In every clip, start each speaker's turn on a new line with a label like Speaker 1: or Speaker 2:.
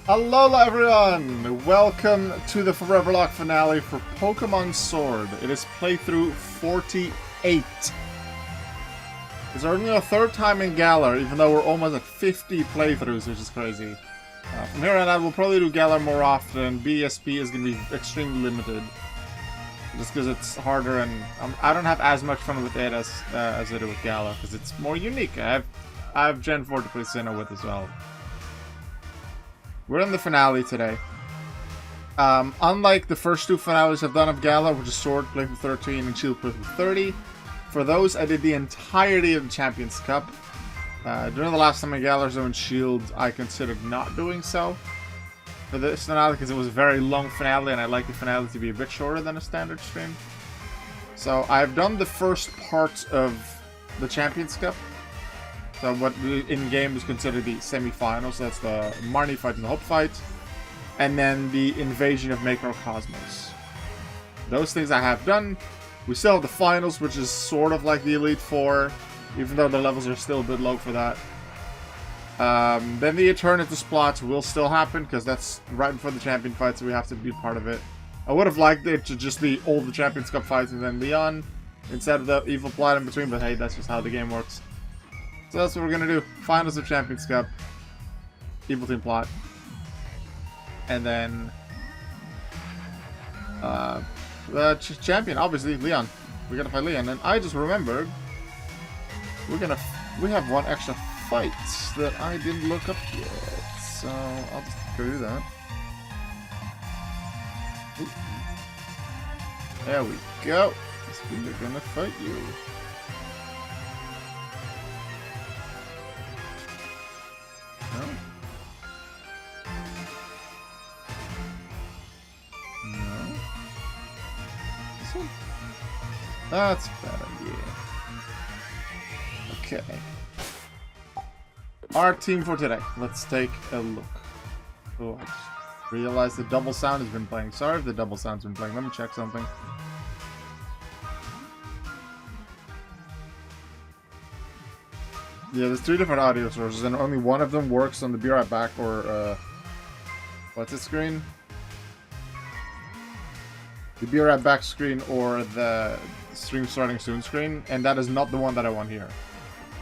Speaker 1: Hello everyone! Welcome to the Foreverlocke finale for Pokemon Sword. It is playthrough 48. It's only our third time in Galar, even though we're almost at 50 playthroughs, which is crazy. From here on out, we'll probably do Galar more often. BSP is going to be extremely limited. Just because it's harder and I don't have as much fun with it as I do with Galar, because it's more unique. I have Gen 4 to play Sinnoh with as well. We're in the finale today. Unlike the first two finales I've done of Galar, which is Sword playthrough 13 and Shield playthrough 30, for those I did the entirety of the Champions Cup. During the last time in Galar Zone Shield, I considered not doing so for this finale because it was a very long finale and I like the finale to be a bit shorter than a standard stream. So I've done the first part of the Champions Cup. So what in-game is considered the semi-finals, so that's the Marnie fight and the Hope fight. And then the invasion of Macrocosmos. Those things I have done. We still have the finals, which is sort of like the Elite Four, even though the levels are still a bit low for that. Then the Eternity Splot will still happen, because that's right before the champion fight, so we have to be part of it. I would have liked it to just be all the Champions Cup fights and then Leon, instead of the Evil Plot in between, but hey, that's just how the game works. So that's what we're gonna do. Finals of Champions Cup. Evil Team Plot. And then... the champion, obviously, Leon. We gotta fight Leon. And I just remembered... We have one extra fight that I didn't look up yet. So, I'll just go do that. Ooh. There we go. We're gonna fight you. That's better, yeah. Okay. Our team for today. Let's take a look. Oh, I just realized the double sound has been playing. Sorry if the double sound's been playing. Let me check something. Yeah, there's two different audio sources, and only one of them works on the Be Right Back or, what's it screen? The Be Right Back screen or the stream starting soon screen, and that is not the one that I want here.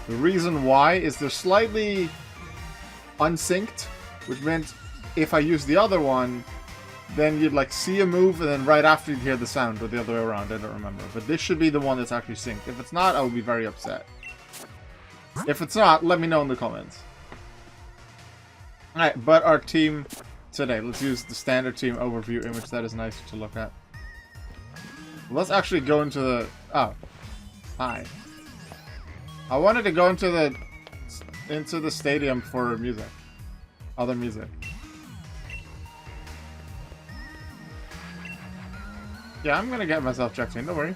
Speaker 1: The reason why is they're slightly unsynced, which meant if I use the other one, then you'd like see a move and then right after you'd hear the sound, or the other way around, I don't remember. But this should be the one that's actually synced. If it's not, I will be very upset. If it's not, let me know in the comments. Alright, but our team today, let's use the standard team overview image. That is nice to look at. Let's actually go into the... Oh. Hi. I wanted to go into the stadium for music. Other music. Yeah, I'm gonna get myself checked in, don't worry.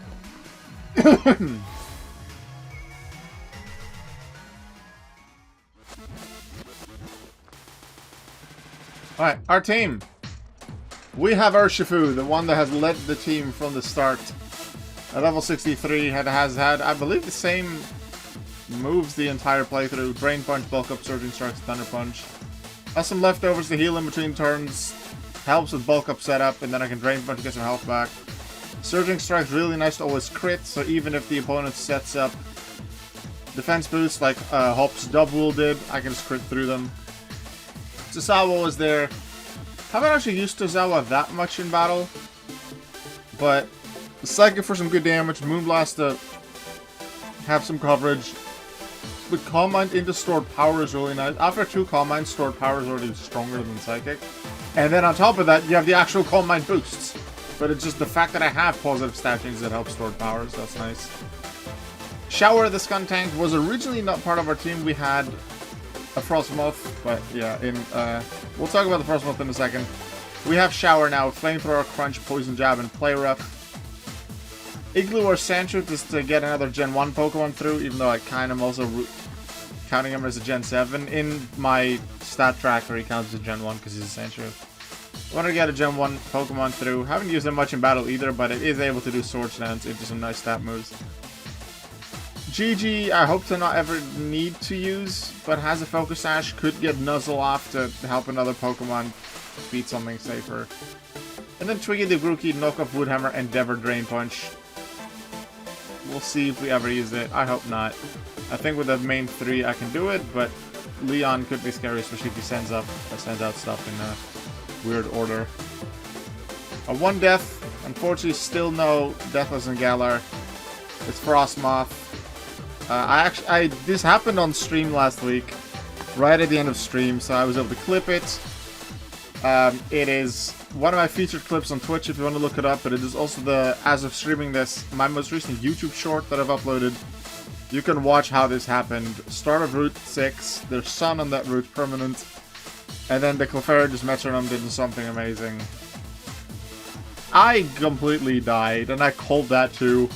Speaker 1: Alright, our team. We have Urshifu, the one that has led the team from the start. At level 63, has had, I believe, the same moves the entire playthrough. Drain Punch, Bulk Up, Surging Strikes, Thunder Punch. Has some leftovers to heal in between turns. Helps with Bulk Up setup, and then I can Drain Punch to get some health back. Surging Strike's really nice to always crit, so even if the opponent sets up defense boosts like Hop's Double did, I can just crit through them. Tozawa was there. Haven't actually used Tozawa that much in battle, but Psychic for some good damage, Moonblast to have some coverage. With Calm Mind into Stored Power is really nice. After 2 Calm Mind, Stored Power is already stronger than Psychic. And then on top of that, you have the actual Calm Mind boosts. But it's just the fact that I have positive stat changes that help Stored Powers, that's nice. Shower the Skuntank was originally not part of our team. We had a Frostmoth, but yeah, we'll talk about the Frostmoth in a second. We have Shower now, Flamethrower, Crunch, Poison Jab, and Play Rough. Igloo or Sandshrew is to get another Gen 1 Pokemon through, even though I kind of also counting him as a Gen 7. In my stat tracker, he counts as a Gen 1 because he's a Sandshrew. I want to get a Gen 1 Pokemon through. Haven't used him much in battle either, but it is able to do Swords Dance into some nice stat moves. GG, I hope to not ever need to use, but has a Focus Sash, could get Nuzzle off to help another Pokemon beat something safer. And then Twiggy the Grookey, Knockoff Woodhammer, Endeavor Drain Punch. We'll see if we ever use it. I hope not. I think with the main three I can do it, but Leon could be scary, especially if he sends out stuff in a weird order. A 1 death. Unfortunately, still no Deathless and Galar. It's Frostmoth. This happened on stream last week, right at the end of stream, so I was able to clip it. It is one of my featured clips on Twitch if you want to look it up, but it is also the, as of streaming this, my most recent YouTube short that I've uploaded. You can watch how this happened. Start of Route 6, there's sun on that route, permanent, and then the Clefairy metronome did something amazing. I completely died, and I called that too.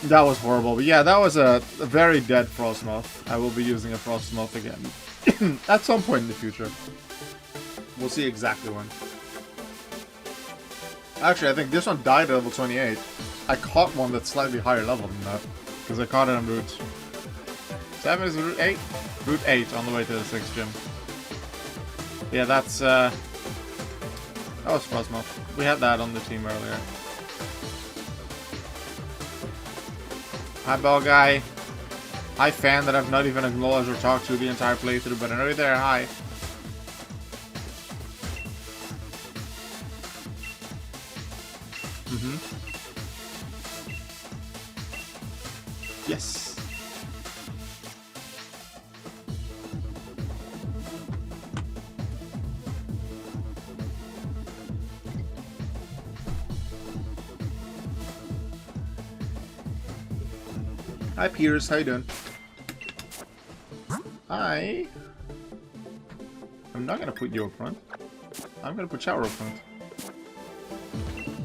Speaker 1: That was horrible, but yeah, that was a very dead Frostmoth. I will be using a Frostmoth again at some point in the future. We'll see exactly when. Actually, I think this one died at level 28. I caught one that's slightly higher level than that, because I caught it on Route 7 is Route 8? Route 8 on the way to the 6th gym. Yeah, that's, that was Frostmoth. We had that on the team earlier. Hi, Bell Guy. Hi, fan that I've not even acknowledged or talked to the entire playthrough, but I know you're there. Hi. Yes. Hi, Piers. How you doing? Hi. I'm not gonna put you up front. I'm gonna put Shower up front.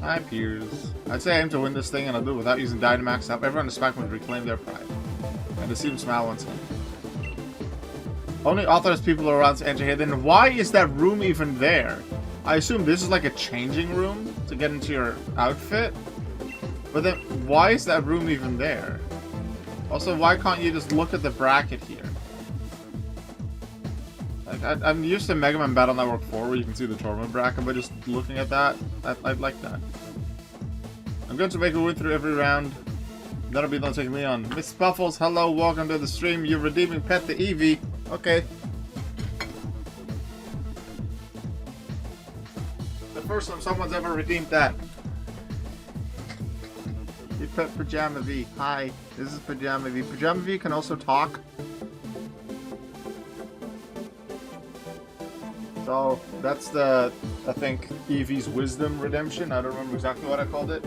Speaker 1: Hi, Piers. I'd say I aim to win this thing, and I'll do it without using Dynamax to help everyone in the Spectrum reclaim their pride. And to see them smile once again. Only authorized people are allowed to enter here. Then why is that room even there? I assume this is like a changing room to get into your outfit. But then, why is that room even there? Also, why can't you just look at the bracket here? Like, I'm used to Mega Man Battle Network 4 where you can see the tournament bracket, but just looking at that, I'd like that. I'm going to make a win through every round. That'll be done taking Leon. Miss Buffles, hello, welcome to the stream. You're redeeming Pet the Eevee. Okay. The first time someone's ever redeemed that. You Pet Pajama V. Hi, this is Pajama V. Pajama V can also talk. So, that's the, I think, Eevee's Wisdom Redemption. I don't remember exactly what I called it.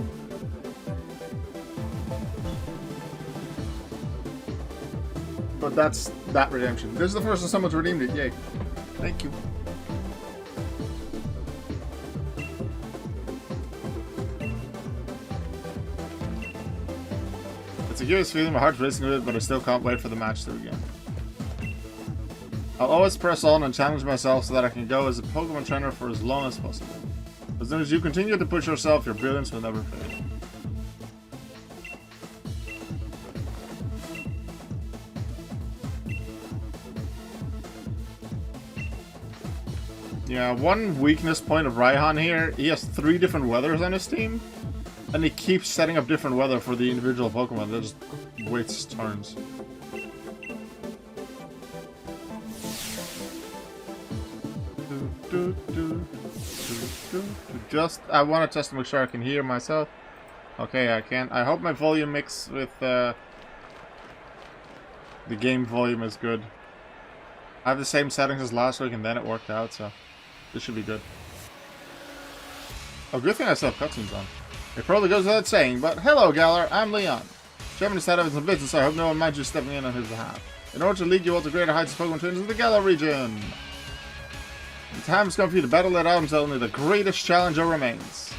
Speaker 1: But that's that redemption. This is the first time someone's redeemed it. Yay. Thank you. It's a curious feeling. My heart's racing with it, but I still can't wait for the match to begin. I'll always press on and challenge myself so that I can go as a Pokemon trainer for as long as possible. As long as you continue to push yourself, your brilliance will never fade. Yeah, one weakness point of Raihan here, he has 3 different weathers on his team, and he keeps setting up different weather for the individual Pokemon. That just wastes turns. Just, I want to test to make sure I can hear myself. Okay, I can. I hope my volume mix with the game volume is good. I have the same settings as last week and then it worked out, so this should be good. Oh, good thing I still have cutscenes on. It probably goes without saying, but hello Galar, I'm Leon. Chairman is head of some business, so I hope no one minds you stepping in on his behalf. In order to lead you all to greater heights of Pokemon trainers in the Galar region. The time has come for you to battle it out until only the greatest challenger remains.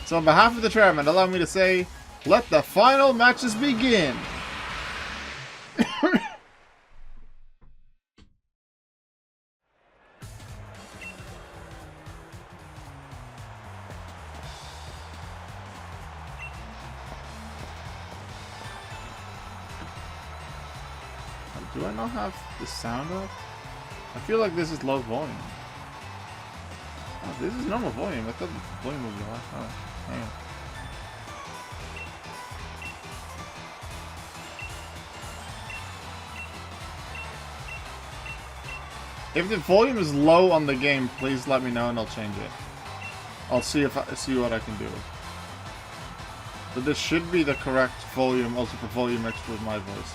Speaker 1: So on behalf of the chairman, allow me to say, let the final matches begin! I not have the sound up? I feel like this is low volume. Oh, this is normal volume. I thought the volume would be high. Oh, hang on. If the volume is low on the game, please let me know and I'll change it. I'll see what I can do. But this should be the correct volume, also for volume mixed with my voice.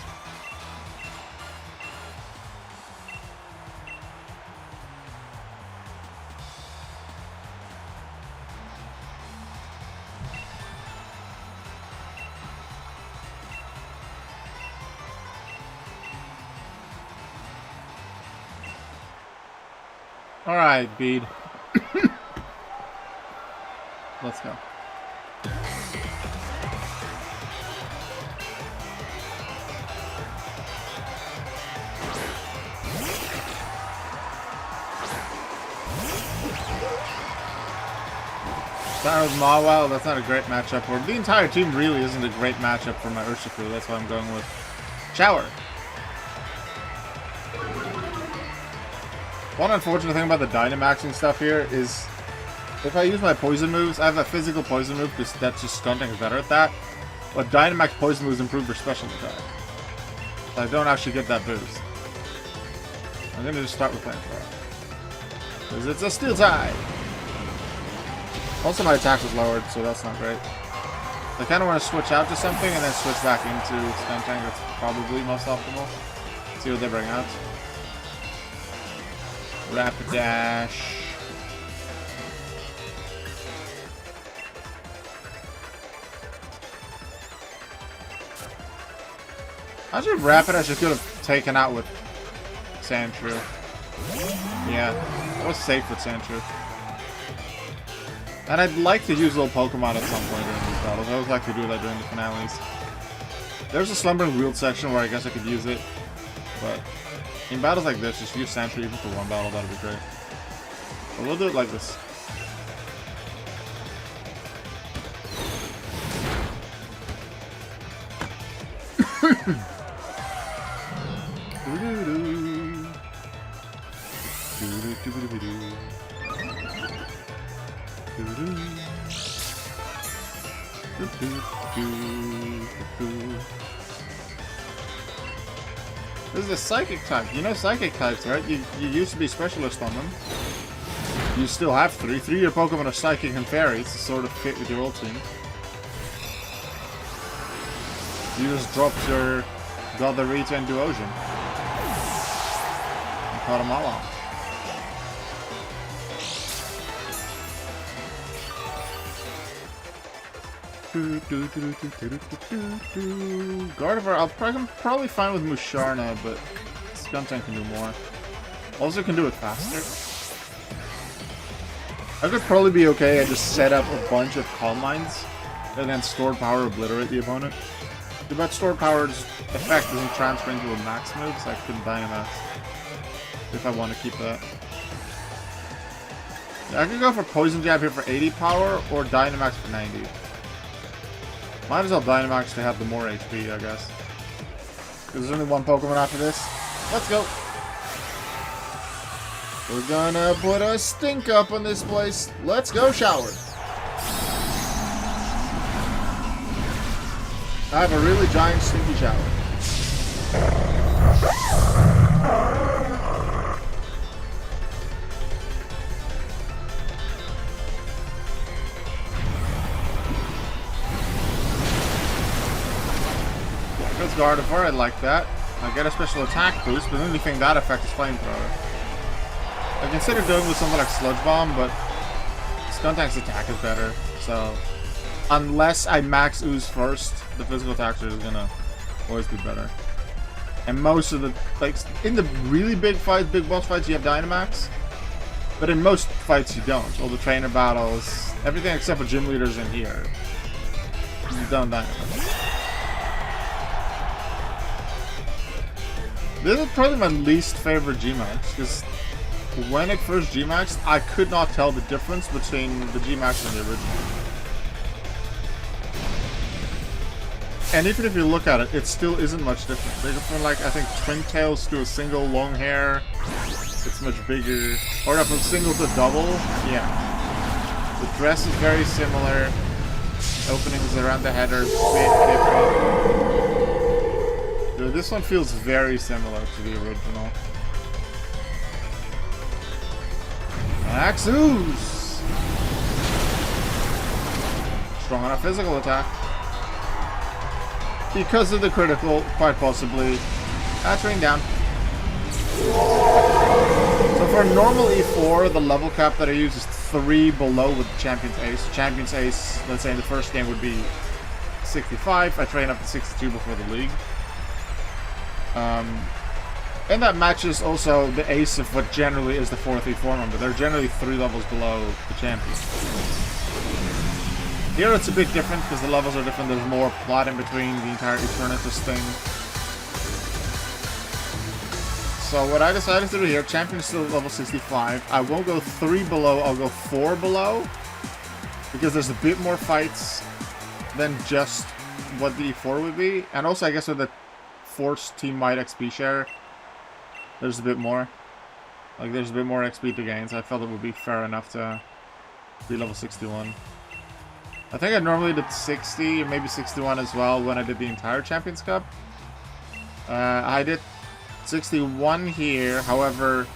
Speaker 1: Alright, Bede. Let's go. Start with Mawile, that's not a great matchup. Or the entire team really isn't a great matchup for my Urshifu, that's why I'm going with Shower. One unfortunate thing about the Dynamaxing stuff here is if I use my poison moves, I have a physical poison move because that's just Skuntank is better at that. But Dynamax poison moves improve your special attack. So I don't actually get that boost. I'm gonna just start with Flamethrower. Because it's a Steel Tide! Also my attack was lowered, so that's not great. I kinda want to switch out to something and then switch back into Skuntank. That's probably most optimal. See what they bring out. Rapidash. Actually, Rapidash I could have taken out with Sandshrew. Yeah, that was safe with Sandshrew. And I'd like to use little Pokemon at some point during these battles. I always like to do that during the finales. There's a Slumbering Wield section where I guess I could use it, but in battles like this, just use Sandshrew even for one battle, that'd be great. But we'll do it like this. This is a Psychic type. You know Psychic types, right? You used to be Specialist on them. You still have three. Three of your Pokemon are Psychic and Fairies to sort of fit with your old team. You just dropped your Gothorita and Duosion. And caught them all off. Gardevoir, I'm probably fine with Musharna, but Skuntank can do more. Also can do it faster. I could probably be okay and just set up a bunch of Calm Minds and then Stored Power obliterate the opponent. But Stored Power's effect doesn't transfer into a max move, so I couldn't Dynamax if I want to keep that. Yeah, I could go for Poison Jab here for 80 power or Dynamax for 90. Might as well Dynamax to have the more HP, I guess. Because there's only one Pokemon after this. Let's go! We're gonna put a stink up on this place. Let's go, Shower! I have a really giant stinky shower. Gardevoir, I like that. I get a special attack boost, but the only thing that affects is Flamethrower. I considered going with something like Sludge Bomb, but Skuntank's attack is better, so unless I max Ooze first, the physical attack is gonna always be better. And most of the, like, in the really big fights, big boss fights, you have Dynamax, but in most fights you don't. All the trainer battles, everything except for gym leaders in here, you don't Dynamax. This is probably my least favorite G-Max, because when it first G-Maxed, I could not tell the difference between the G-Max and the original. And even if you look at it, it still isn't much different. They go from like, I think, twin tails to a single long hair. It's much bigger. Or from single to double. Yeah. The dress is very similar. Openings around the head are a bit different. Dude, this one feels very similar to the original. Axus! Strong on a physical attack. Because of the critical, quite possibly. That's rain down. So for normal E4, the level cap that I use is 3 below with Champion's Ace. Champion's Ace, let's say in the first game, would be 65. I train up to 62 before the league. And that matches also the Ace of what generally is the 4th E4 number. They're generally 3 levels below the Champion. Here it's a bit different because the levels are different. There's more plot in between the entire Eternatus thing. So what I decided to do here, Champion is still level 65. I won't go 3 below, I'll go 4 below. Because there's a bit more fights than just what the E4 would be. And also I guess with the forced team-wide XP share, there's a bit more. Like there's a bit more XP to gain, so I felt it would be fair enough to be level 61. I think I normally did 60 or maybe 61 as well when I did the entire Champions Cup. I did 61 here, however,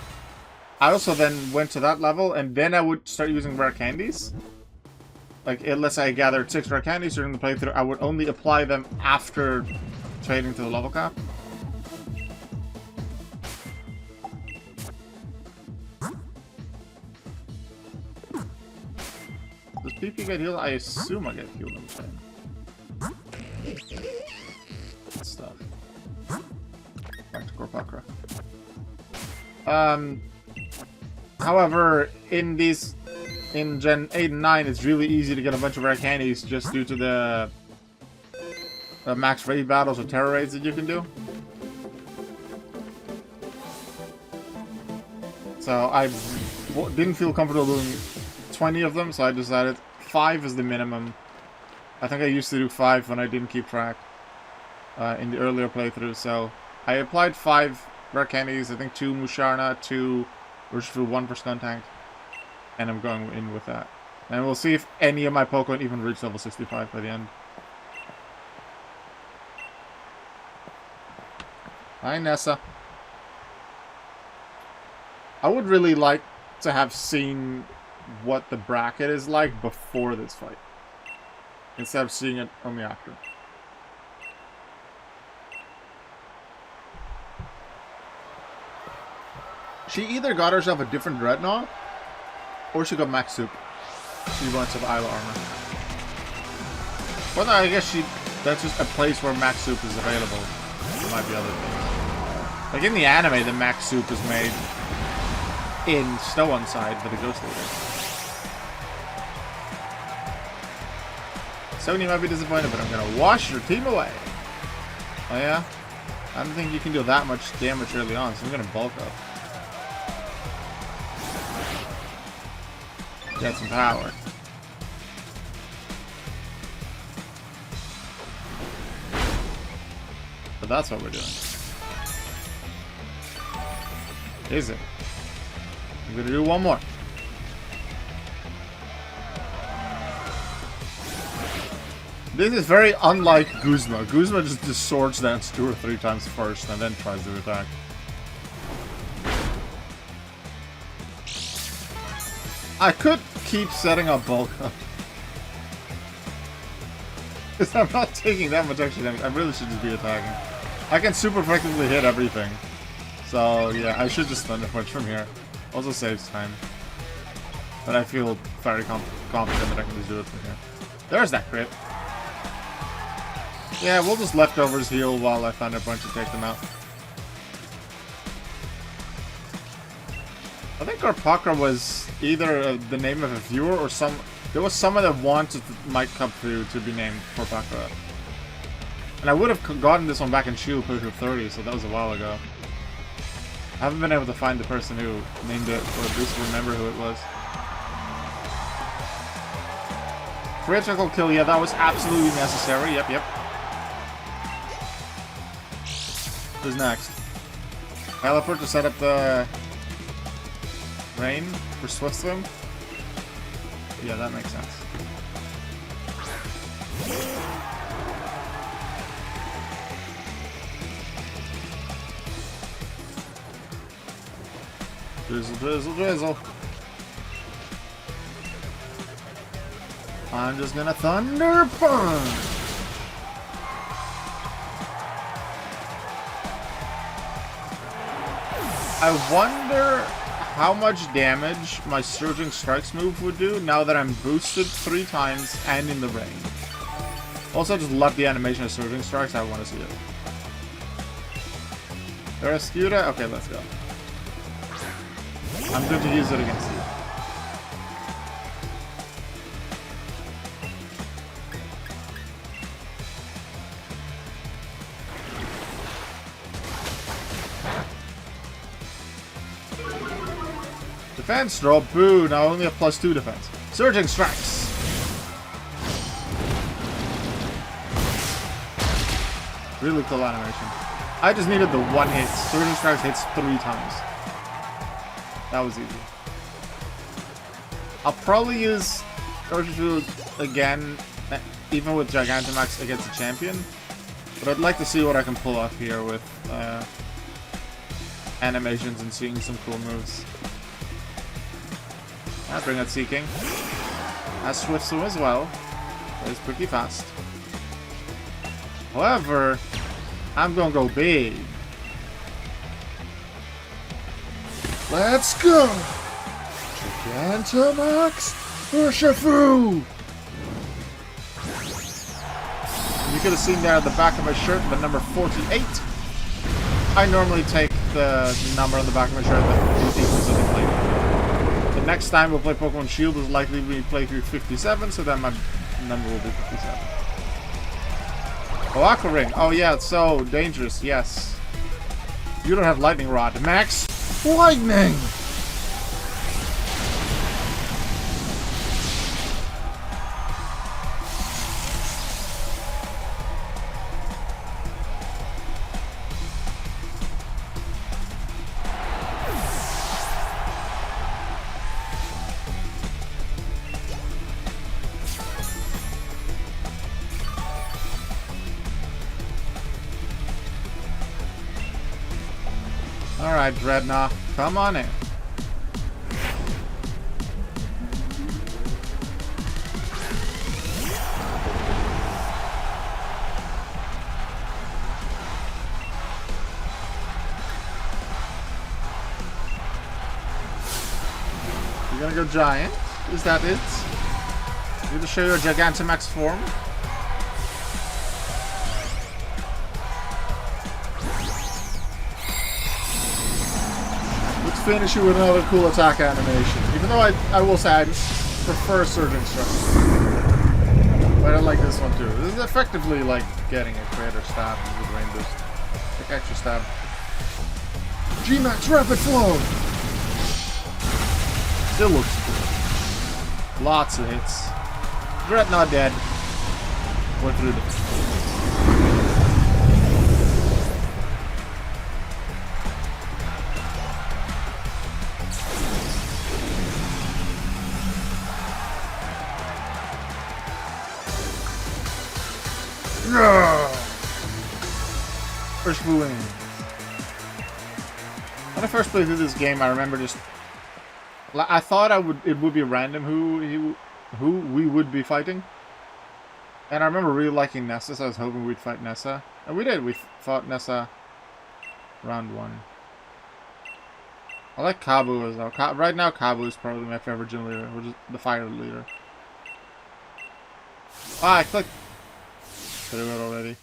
Speaker 1: I also then went to that level and then I would start using rare candies. Like, let's say I gathered 6 rare candies during the playthrough, I would only apply them after trading to the level cap. Does PP get healed? I assume I get healed in the same. Good stuff. Back to Gorpakra. However, in Gen 8 and 9, it's really easy to get a bunch of rare candies just due to the max raid battles or terror raids that you can do. So I didn't feel comfortable doing 20 of them, so I decided 5 is the minimum. I think I used to do 5 when I didn't keep track in the earlier playthrough, so I applied 5 rare candies, I think 2 Musharna, 2 Urshifu, 1 for Skuntank, and I'm going in with that. And we'll see if any of my Pokemon even reach level 65 by the end. Hi, Nessa. I would really like to have seen what the bracket is like before this fight, instead of seeing it only after. She either got herself a different Dreadnought, or she got Max Soup. She wants some Isla armor. Well, no, I guess that's just a place where Max Soup is available. There might be other things. Like in the anime, the Max Soup is made in Snow Unside for the Ghost Leader. Sony might be disappointed, but I'm gonna wash your team away. Oh yeah? I don't think you can do that much damage early on, so I'm gonna bulk up. Get some power. But that's what we're doing. Is it? I'm gonna do one more. This is very unlike Guzma. Guzma just swords dance 2 or 3 times first and then tries to attack. I could keep setting up bulk up. Because I'm not taking that much extra damage. I really should just be attacking. I can super effectively hit everything. So yeah, I should just Thunder Punch from here. Also saves time. But I feel very confident that I can just do it from here. There's that crit. Yeah, we'll just leftovers heal while I Thunder Punch and take them out. I think Gorpakra was either the name of a viewer or there was someone that wanted my cup to be named Gorpakra. And I would have gotten this one back in Shield playthrough 30, so that was a while ago. I haven't been able to find the person who named it, or at least remember who it was. Critical kill, yeah, that was absolutely necessary, yep. Who's next? Teleport to set up the rain for Swift Swim? Yeah, that makes sense. Drizzle, drizzle, drizzle. I'm just gonna Thunder Punch! I wonder how much damage my Surging Strikes move would do now that I'm boosted 3 times and in the rain. Also, I just love the animation of Surging Strikes. I want to see it. Rescuta? Okay, let's go. I'm going to use it against you. Defense drop, boo, now only a +2 defense. Surging Strikes! Really cool animation. I just needed the 1 hit. Surging Strikes hits 3 times. That was easy. I'll probably use Urshifu again, even with Gigantamax against a champion. But I'd like to see what I can pull off here with animations and seeing some cool moves. I'll bring out Seeking. Has Swift Swim as well. It's pretty fast. However, I'm gonna go big. Let's go! Gigantamax Urshifu! You could have seen there at the back of my shirt the number 48. I normally take the number on the back of my shirt that equals the playthrough. The next time we'll play Pokemon Shield is likely to be playthrough 57, so then my number will be 57. Oh, Aqua Ring. Oh yeah, it's so dangerous, yes. You don't have Lightning Rod. Max Lightning! Alright, Dreadnought, come on in. You're gonna go Giant? Is that it? You going to show your Gigantamax form? Finish you with another cool attack animation. Even though I will say I prefer Surging Strike. But I like this one too. This is effectively like getting a greater stab with Rain Boost. Like extra stab. G-Max Rapid Flow! Still looks good. Lots of hits. Dreadnought dead. Went through this. First win. When I first played through this game, I remember just I thought it would be random who we would be fighting, and I remember really liking Nessa, so I was hoping we'd fight Nessa, and we did. We fought Nessa round 1. I like Kabu as well. Right now, Kabu is probably my favorite gym leader, which is the fire leader. Ah, I clicked through it already.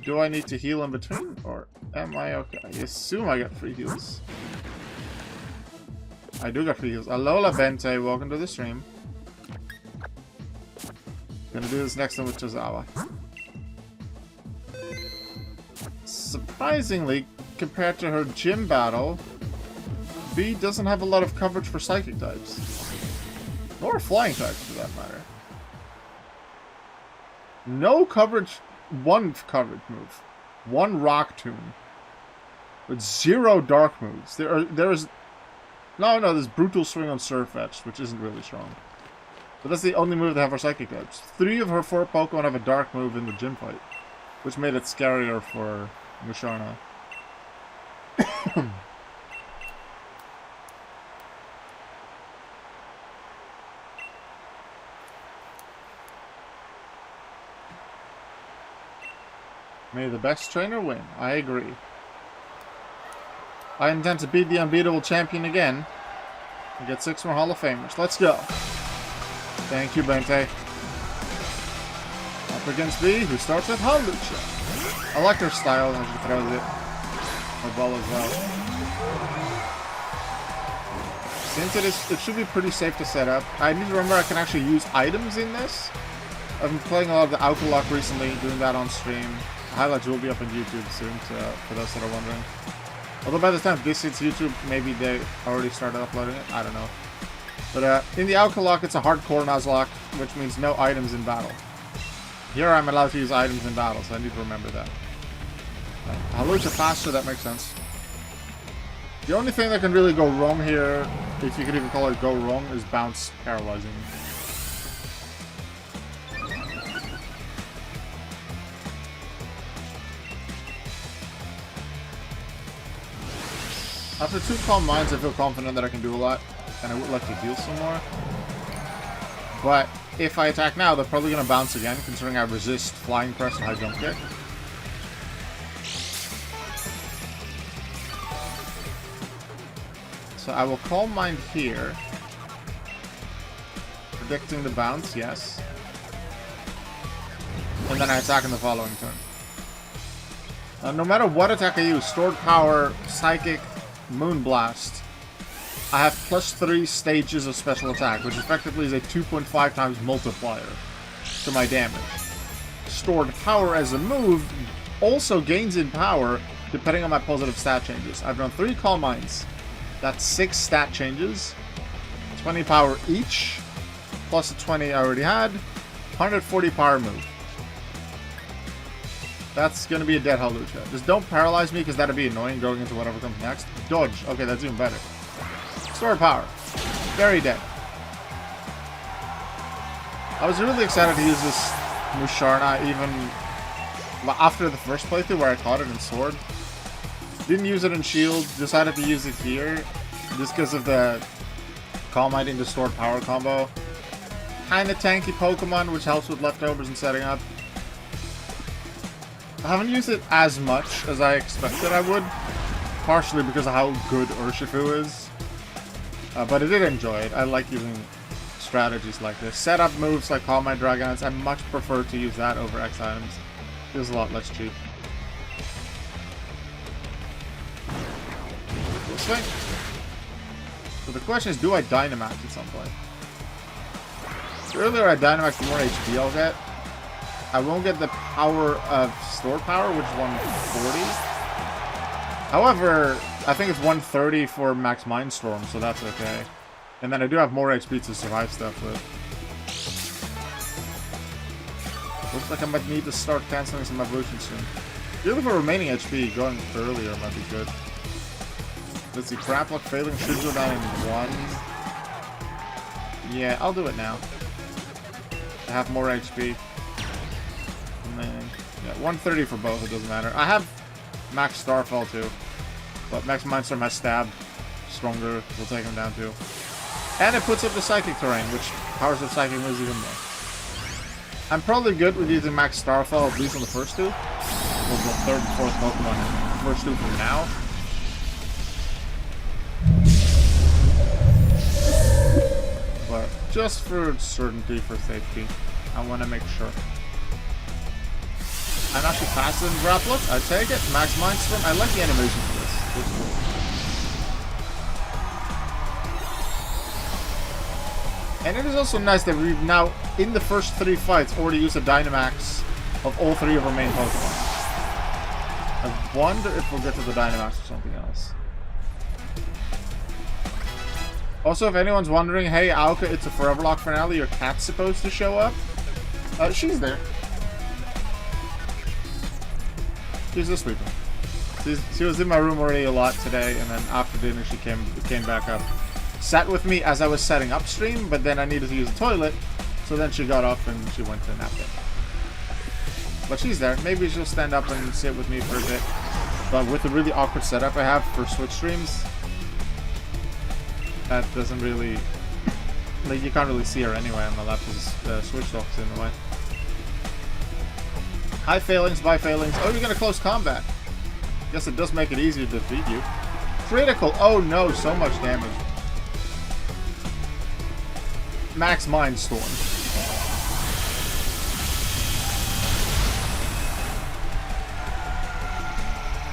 Speaker 1: Do I need to heal in between, or am I okay? I assume I got free heals. I do got free heals. Alola Bente, welcome to the stream. Gonna do this next one with Tozawa. Surprisingly, compared to her gym battle, B doesn't have a lot of coverage for psychic types. Or flying types, for that matter. No coverage one coverage move, one rock tomb, with 0 dark moves. There's brutal swing on Surf Edge, which isn't really strong. But that's the only move they have for psychic types. 3 of her 4 Pokemon have a dark move in the gym fight, which made it scarier for Musharna. May the best trainer win. I agree. I intend to beat the unbeatable champion again and get 6 more Hall of Famers. Let's go. Thank you, Bente. Up against B, who starts with Hawlucha. I like her style and she throws it. Her ball as well. Since it should be pretty safe to set up. I need to remember I can actually use items in this. I've been playing a lot of the Foreverlocke recently, doing that on stream. Highlights will be up on YouTube soon, for those that are wondering. Although by the time this hits YouTube, maybe they already started uploading it. I don't know. But in the Foreverlocke, it's a hardcore Nuzlocke, which means no items in battle. Here I'm allowed to use items in battle, so I need to remember that. Hawlucha faster, that makes sense. The only thing that can really go wrong here, if you could even call it go wrong, is bounce paralyzing. After 2 Calm Minds, I feel confident that I can do a lot, and I would like to heal some more. But if I attack now, they're probably going to bounce again, considering I resist Flying Press and High Jump Kick. So I will Calm Mind here. Predicting the bounce, yes. And then I attack in the following turn. No matter what attack I use, Stored Power, Psychic, Moonblast, I have +3 stages of special attack, which effectively is a 2.5 times multiplier to my damage. Stored Power as a move also gains in power depending on my positive stat changes. I've done 3 Calm Minds. That's 6 stat changes. 20 power each, plus the 20 I already had. 140 power move. That's going to be a dead Hawlucha. Just don't paralyze me, because that'd be annoying going into whatever comes next. Dodge. Okay, that's even better. Stored power. Very dead. I was really excited to use this Musharna even after the first playthrough where I caught it in Sword. Didn't use it in Shield. Decided to use it here just because of the Calm Minding to Stored Power combo. Kinda tanky Pokemon, which helps with leftovers and setting up. I haven't used it as much as I expected I would, partially because of how good Urshifu is. But I did enjoy it. I like using strategies like this. Setup moves like Calm Mind Dragonites, I much prefer to use that over X items. Feels a lot less cheap. Swing. So the question is, do I Dynamax at some point? The earlier I Dynamax, the more HP I'll get. I won't get the power of Stored Power, which is 140. However, I think it's 130 for Max Mindstorm, so that's okay. And then I do have more HP to survive stuff with. Looks like I might need to start canceling some evolutions soon. Really, for remaining HP, going earlier might be good. Let's see, Craplock failing should go down in 1. Yeah, I'll do it now. I have more HP. Yeah, 130 for both, it doesn't matter. I have Max Starfall too, but Max Mindstorm has Stab. Stronger, will take him down too. And it puts up the Psychic terrain, which powers up Psychic moves even more. I'm probably good with using Max Starfall, at least on the first 2. Well, the 3rd and 4th Pokemon, first 2 for now. But just for certainty, for safety, I want to make sure. I'm actually faster than Graplook. I take it. Max Mindstorm. I like the animation for this. It's cool. And it is also nice that we've now, in the first 3 fights, already used a Dynamax of all 3 of our main Pokemon. I wonder if we'll get to the Dynamax or something else. Also, if anyone's wondering, hey, Aoka, it's a Foreverlocke finale. Your cat's supposed to show up. She's there. She's just sleeping. She was in my room already a lot today, and then after dinner she came back up. Sat with me as I was setting up stream, but then I needed to use the toilet, so then she got up and she went to nap it. But she's there. Maybe she'll stand up and sit with me for a bit. But with the really awkward setup I have for Switch streams, that doesn't really... Like, you can't really see her anyway on the left because Switch dock's in the way. Hi failings, bye failings. Oh, you're gonna close combat. Guess it does make it easier to defeat you. Critical! Oh no, so much damage. Max Mindstorm.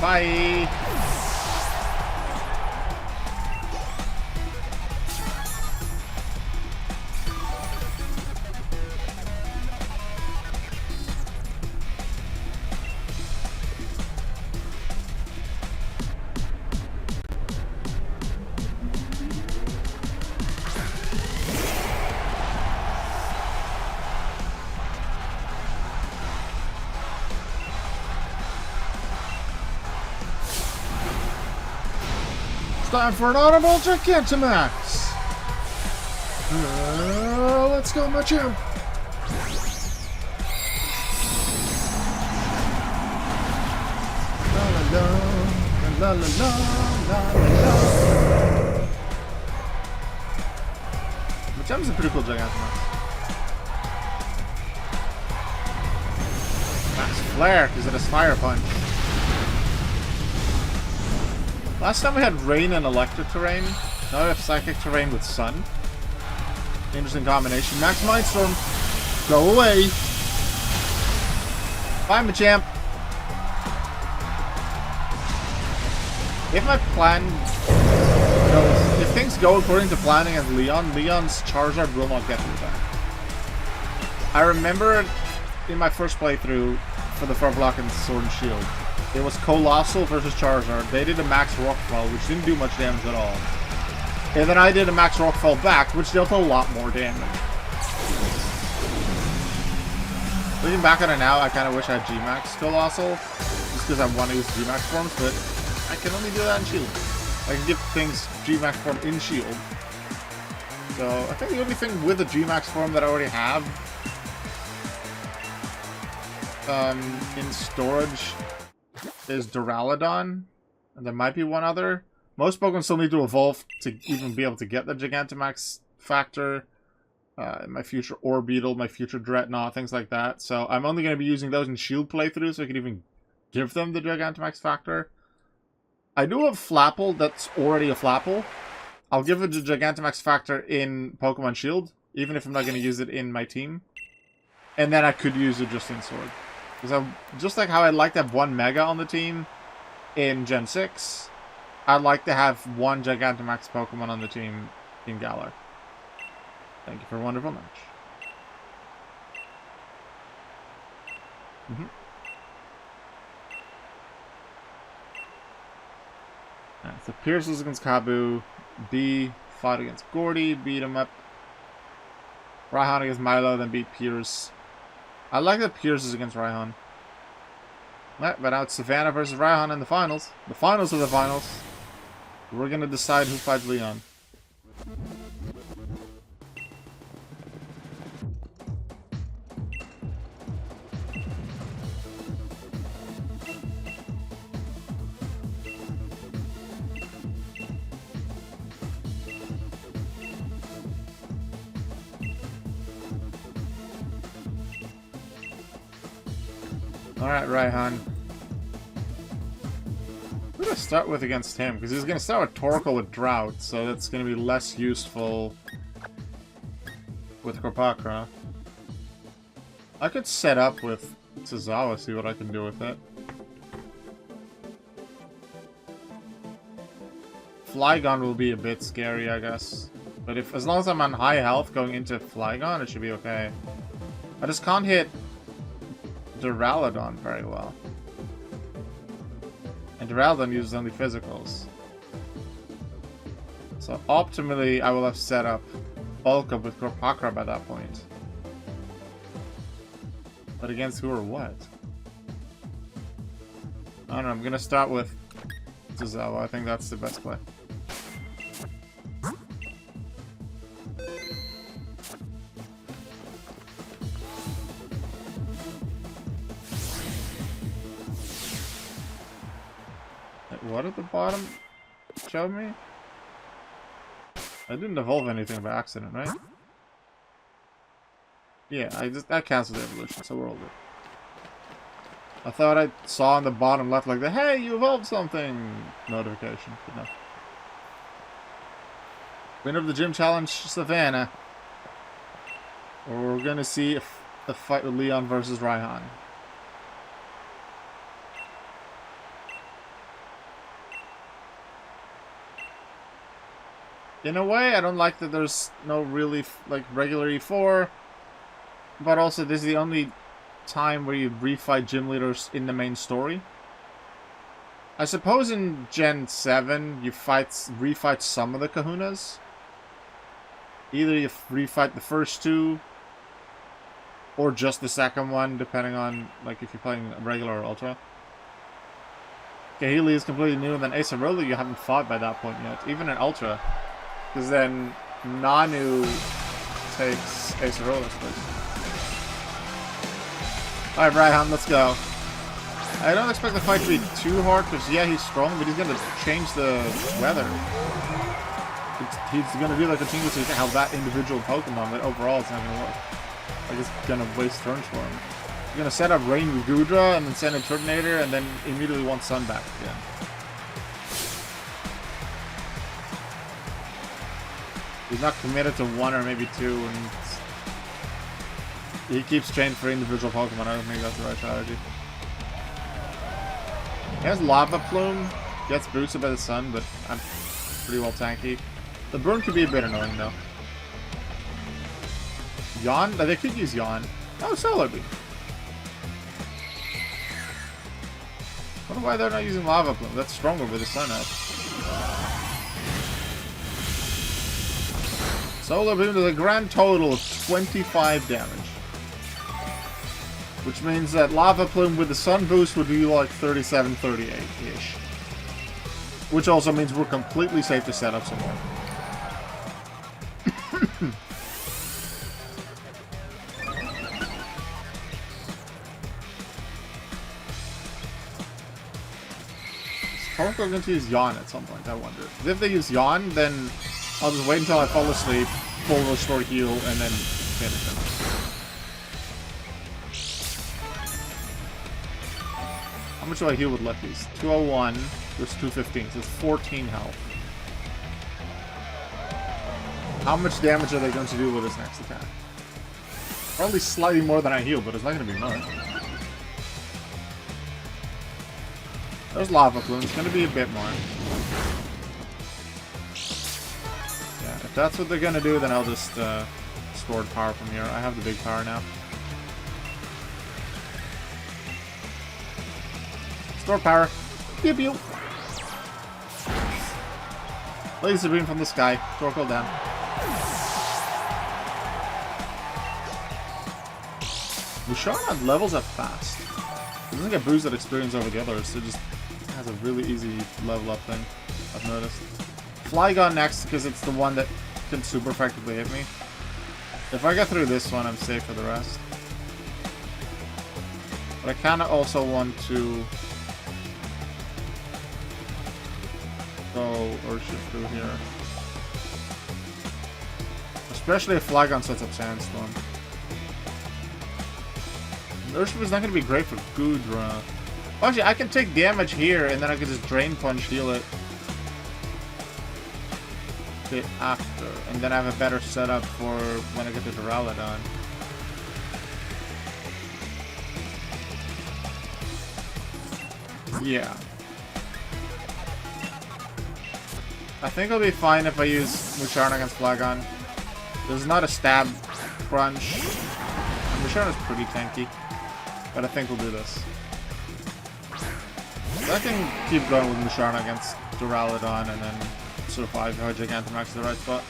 Speaker 1: Bye! Time for an audible Gigantamax! Let's go, my champ! La la la, la la la, la la. Machamp's a pretty cool Gigantamax. Max Flare, because it has Fire Punch. Last time we had Rain and Electric Terrain. Now we have Psychic Terrain with Sun. Interesting combination. Max Mindstorm. Go away. Bye, Machamp. If my plan goes... If things go according to planning as Leon's Charizard will not get through that. I remember in my first playthrough for the Foreverlocke and Sword and Shield. It was Colossal versus Charizard. They did a Max Rockfall, which didn't do much damage at all. And then I did a Max Rockfall back, which dealt a lot more damage. Looking back on it now, I kind of wish I had G-Max Colossal, just because I want to use G-Max forms, but I can only do that in Shield. I can give things G-Max form in Shield. So, I think the only thing with the G-Max form that I already have in storage is Duraludon, and there might be one other. Most Pokemon still need to evolve to even be able to get the Gigantamax factor. My future Orbeetle, my future Dreadnought, things like that. So I'm only going to be using those in Shield playthroughs so I can even give them the Gigantamax factor. I do have Flapple that's already a Flapple. I'll give it the Gigantamax factor in Pokemon Shield, even if I'm not going to use it in my team. And then I could use it just in Sword. Because just like how I'd like to have one Mega on the team in Gen 6, I'd like to have one Gigantamax Pokemon on the team in Galar. Thank you for a wonderful match. Alright, so Pierces against Kabu. B fought against Gordy, beat him up. Raihan against Milo, then beat Pierce. I like that Pierce is against Raihan. But now it's Savannah versus Raihan in the finals. The finals of the finals. We're gonna decide who fights Leon. Alright, Raihan. Who do I start with against him? Because he's going to start with Torkoal with Drought, so that's going to be less useful with Corpacra. I could set up with Suzawa, see what I can do with it. Flygon will be a bit scary, I guess. But as long as I'm on high health going into Flygon, it should be okay. I just can't hit Duraludon very well. And Duraludon uses only physicals. So optimally, I will have set up Bulk Up with Corpacra by that point. But against who or what? don't know, I'm gonna start with Zazawa. I think that's the best play. What at the bottom showed me? I didn't evolve anything by accident, right? Yeah, that cancels the evolution, so we're all good. I thought I saw on the bottom left like the "Hey, you evolved something" notification, but no. Winner of the gym challenge, Savannah. Or we're gonna see a fight with Leon versus Raihan. In a way, I don't like that there's no really, like, regular E4. But also, this is the only time where you refight gym leaders in the main story. I suppose in Gen 7, you refight some of the kahunas. Either you refight the first two, or just the second one, depending on, like, if you're playing regular or ultra. Kahili is completely new, and then Acerola you haven't fought by that point yet, even in ultra. Because then Nanu takes Acerola's place. Alright, Raihan, let's go. I don't expect the fight to be too hard, because yeah, he's strong, but he's going to change the weather. He's going to do like continuously how that individual Pokemon, but overall it's not going to work. Like, it's going to waste turns for him. He's going to set up Rain with Gudra, and then send a Turtonator, and then immediately want Sun back again. He's not committed to one or maybe two, and he keeps chained for individual Pokemon. I don't think that's the right strategy. He has Lava Plume, gets boosted by the sun, but I'm pretty well tanky. The burn could be a bit annoying though. Yawn? They could use Yawn. Oh, Solar Beam. I wonder why they're not using Lava Plume. That's stronger with the sun up. Solar Beam does a grand total of 25 damage. Which means that Lava Plume with the Sun boost would do like 37, 38-ish. Which also means we're completely safe to set up some more. Is Torkoal going to use Yawn at some point, I wonder. If they use Yawn, then I'll just wait until I fall asleep, full restore heal, and then finish them. How much do I heal with lefties? 201 versus 215, so it's 14 health. How much damage are they going to do with this next attack? Probably slightly more than I heal, but it's not going to be much. There's Lava Plume, it's going to be a bit more. Yeah, if that's what they're going to do, then I'll just store power from here. I have the big power now. Store power. Pew pew. Laser beam from the sky. Torkoal down. Musharna levels up fast. It doesn't get boosted experience over the others, so it just has a really easy level up thing, I've noticed. Flygon next, because it's the one that can super effectively hit me. If I get through this one, I'm safe for the rest. But I kinda also want to go Urshifu through here. Especially if Flygon sets up Sandstorm. Urshifu's not going to be great for Gudra. Actually, I can take damage here, and then I can just Drain Punch heal it a bit after. And then I have a better setup for when I get to Duraludon. Yeah. I think I'll be fine if I use Musharna against Flygon. There's not a stab crunch. And Musharna's pretty tanky. But I think we'll do this. So I can keep going with Musharna against Duraludon and then survive if I Gigantamax to the right spot.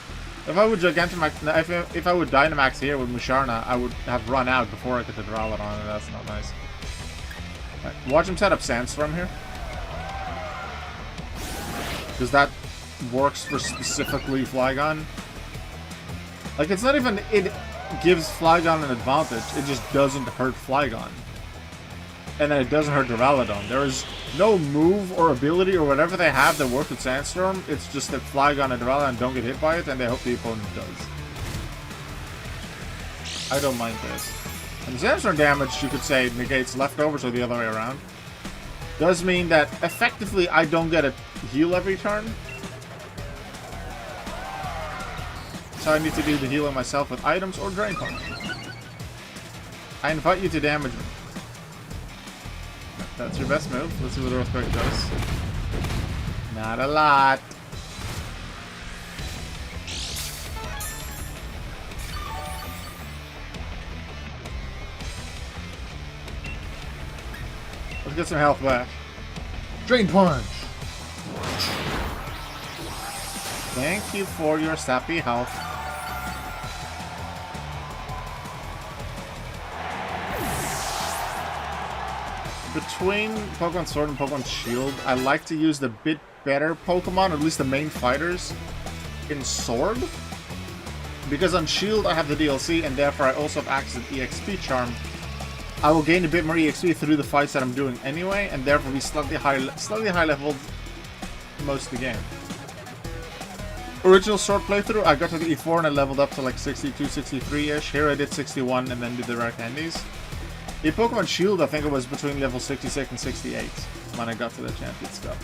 Speaker 1: If I would Gigantamax, if I would Dynamax here with Musharna, I would have run out before I get to Duraludon, and that's not nice. Right, watch him set up Sandstorm here. Because that works for specifically Flygon. Like, it's not even it gives Flygon an advantage, it just doesn't hurt Flygon. And then it doesn't hurt Duraludon. There is no move or ability or whatever they have that works with Sandstorm. It's just that Flygon and Duraludon don't get hit by it, and they hope the opponent does. I don't mind this. And Sandstorm damage, you could say, negates leftovers or the other way around. Does mean that, effectively, I don't get a heal every turn. So I need to do the healing myself with items or Drain Punch. I invite you to damage me. That's your best move. Let's see what Earthquake does. Not a lot. Let's get some health back. Drain Punch! Thank you for your sappy health. Between Pokemon Sword and Pokemon Shield, I like to use the bit better Pokemon, or at least the main fighters, in Sword. Because on Shield I have the DLC, and therefore I also have access to EXP Charm. I will gain a bit more EXP through the fights that I'm doing anyway, and therefore be slightly high leveled most of the game. Original Sword playthrough, I got to the E4 and I leveled up to like 62, 63-ish. Here I did 61 and then did the rare candies. In Pokemon Shield, I think it was between level 66 and 68 when I got to the champion stuff.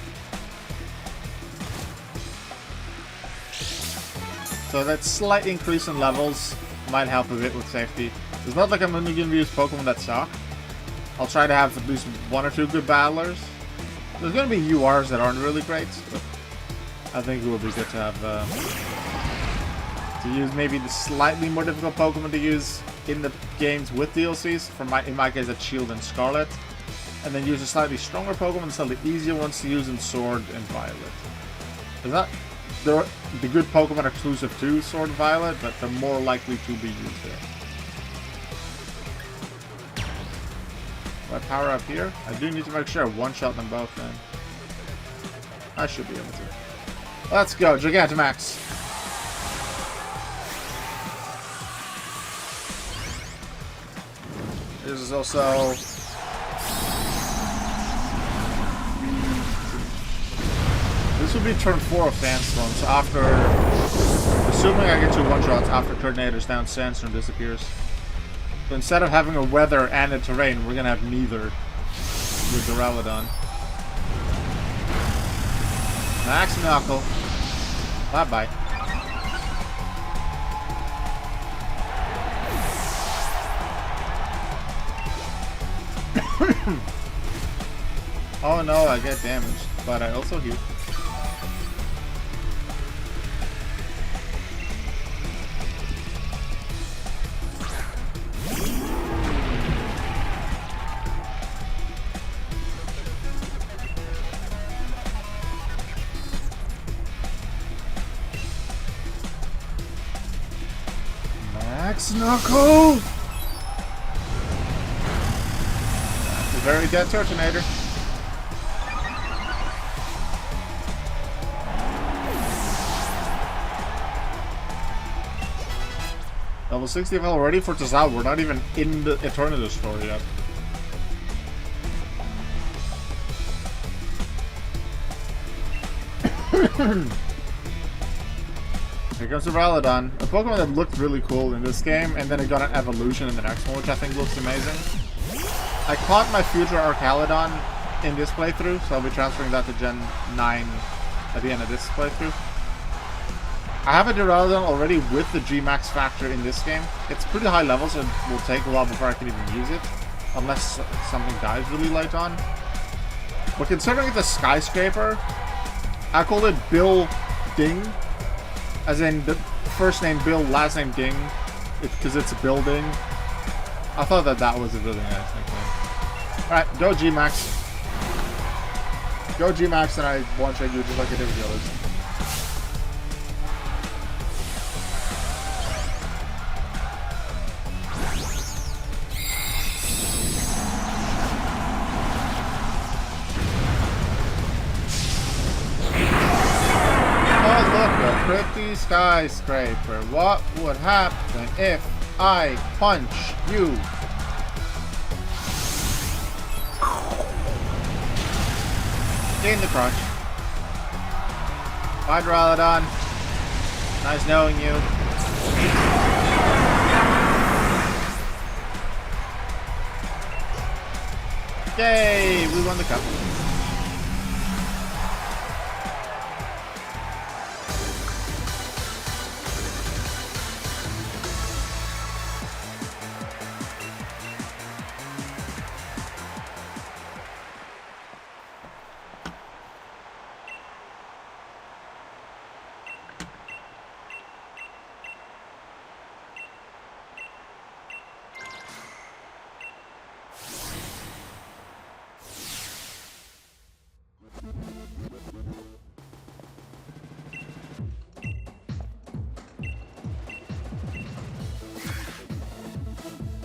Speaker 1: So that slight increase in levels might help a bit with safety. It's not like I'm only going to use Pokemon that suck. I'll try to have at least one or two good battlers. There's going to be URs that aren't really great, but I think it would be good to have to use maybe the slightly more difficult Pokemon to use in the games with DLCs. In my case, that's Shield and Scarlet, and then use a slightly stronger Pokemon and slightly easier ones to use in Sword and Violet. The good Pokemon are exclusive to Sword and Violet, but they're more likely to be used there. Do I power up here? I do need to make sure I one-shot them both then. I should be able to. Let's go, Gigantamax! This is also... This will be turn 4 of Sandstorm, so after... Assuming I get 2 one-shots after Coordinator's down, Sandstorm disappears. So instead of having a weather and a terrain, we're gonna have neither with Duraludon. Max Knuckle. Bye-bye. Oh no, I get damaged, but I also heal. Max Knuckle! That's a very dead Turtonator. Level 60 already for Tazal. We're not even in the Eternatus story yet. Here comes the Duraludon, a Pokemon that looked really cool in this game, and then it got an evolution in the next one, which I think looks amazing. I caught my future Archaludon in this playthrough, so I'll be transferring that to Gen 9 at the end of this playthrough. I have a Duraludon already with the G-Max factor in this game. It's pretty high level, so it will take a while before I can even use it, unless something dies really late on. But considering it's a skyscraper, I call it Bill Ding. As in, the first name Bill, last name Ding, because it's a building. I thought that was a really nice nickname. Alright, go G-Max. Go G-Max and I one-shot you just like I did with the others. pretty skyscraper. What would happen if I punch you? In the crotch. Bye, Dralodon. Nice knowing you. Yay! We won the cup.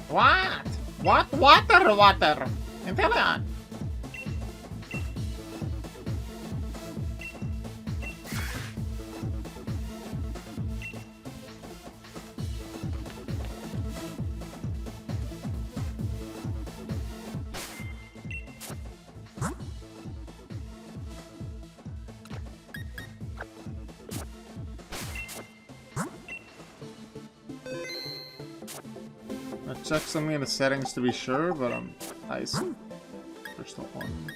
Speaker 1: What? What? Water. Intelligent. I checked something in the settings to be sure, but I assume there's still one.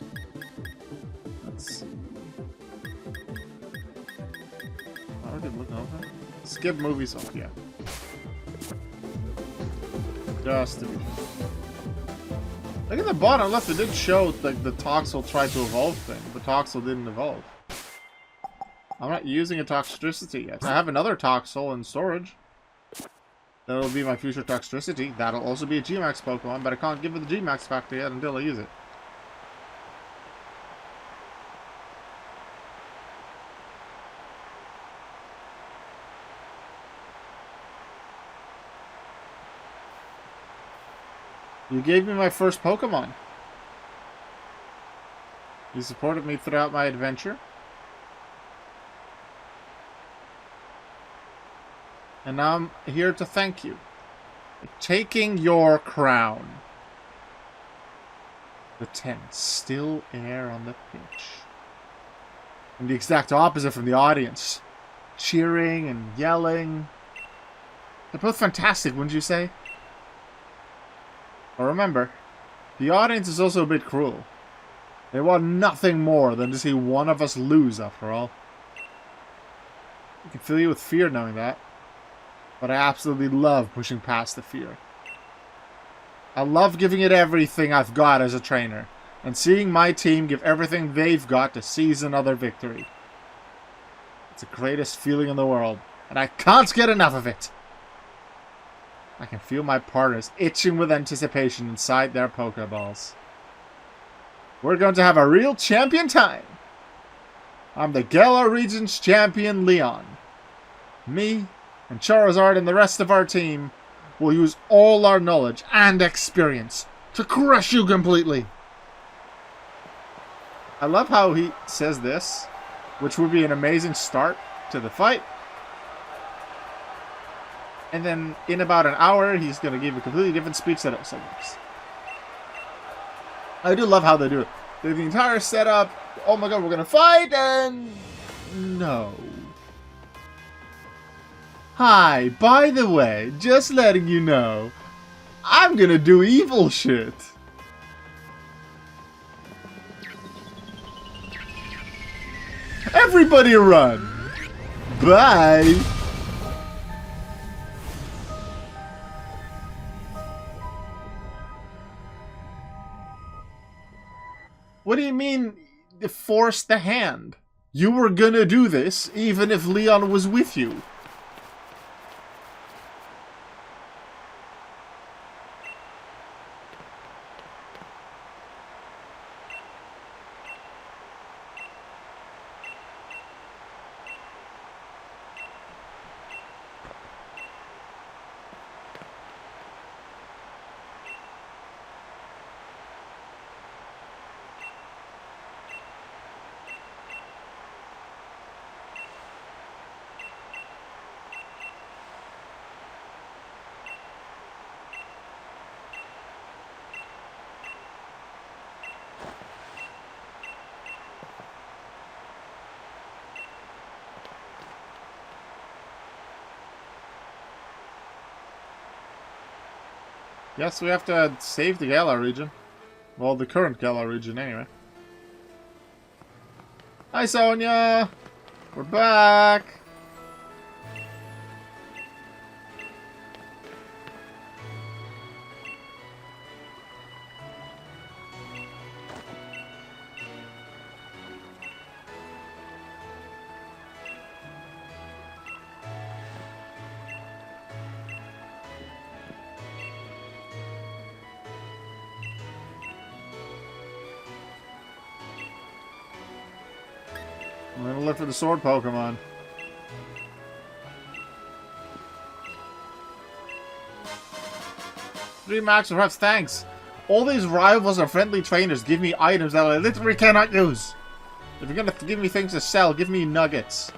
Speaker 1: Let's see. I already looked over. Skip movies off, yeah. Just to be sure. Look at the bottom left, it did show like the Toxel tried to evolve thing, but Toxel didn't evolve. I'm not using a Toxtricity yet. I have another Toxel in storage. That'll be my future Toxtricity. That'll also be a G-Max Pokemon, but I can't give it the G-Max factor yet until I use it. You gave me my first Pokemon. You supported me throughout my adventure. And now I'm here to thank you for taking your crown. The tense, still air on the pitch. And the exact opposite from the audience. Cheering and yelling. They're both fantastic, wouldn't you say? But remember, the audience is also a bit cruel. They want nothing more than to see one of us lose, after all. I can fill you with fear knowing that. But I absolutely love pushing past the fear. I love giving it everything I've got as a trainer, and seeing my team give everything they've got to seize another victory. It's the greatest feeling in the world, and I can't get enough of it. I can feel my partners itching with anticipation inside their Pokeballs. We're going to have a real champion time. I'm the Galar region's champion, Leon. Me and Charizard and the rest of our team will use all our knowledge and experience to crush you completely. I love how he says this, which would be an amazing start to the fight. And then in about an hour, he's going to give a completely different speech that also works. I do love how they do it. They have the entire setup. Oh my god, we're going to fight, and no. Hi, by the way, just letting you know, I'm gonna do evil shit. Everybody run! Bye! What do you mean, force the hand? You were gonna do this, even if Leon was with you. Yes, we have to save the Galar region. Well, the current Galar region, anyway. Hi, Sonia! We're back! I'm gonna look for the sword Pokemon. Three max reps, thanks. All these rivals or friendly trainers give me items that I literally cannot use. If you're gonna give me things to sell, give me nuggets.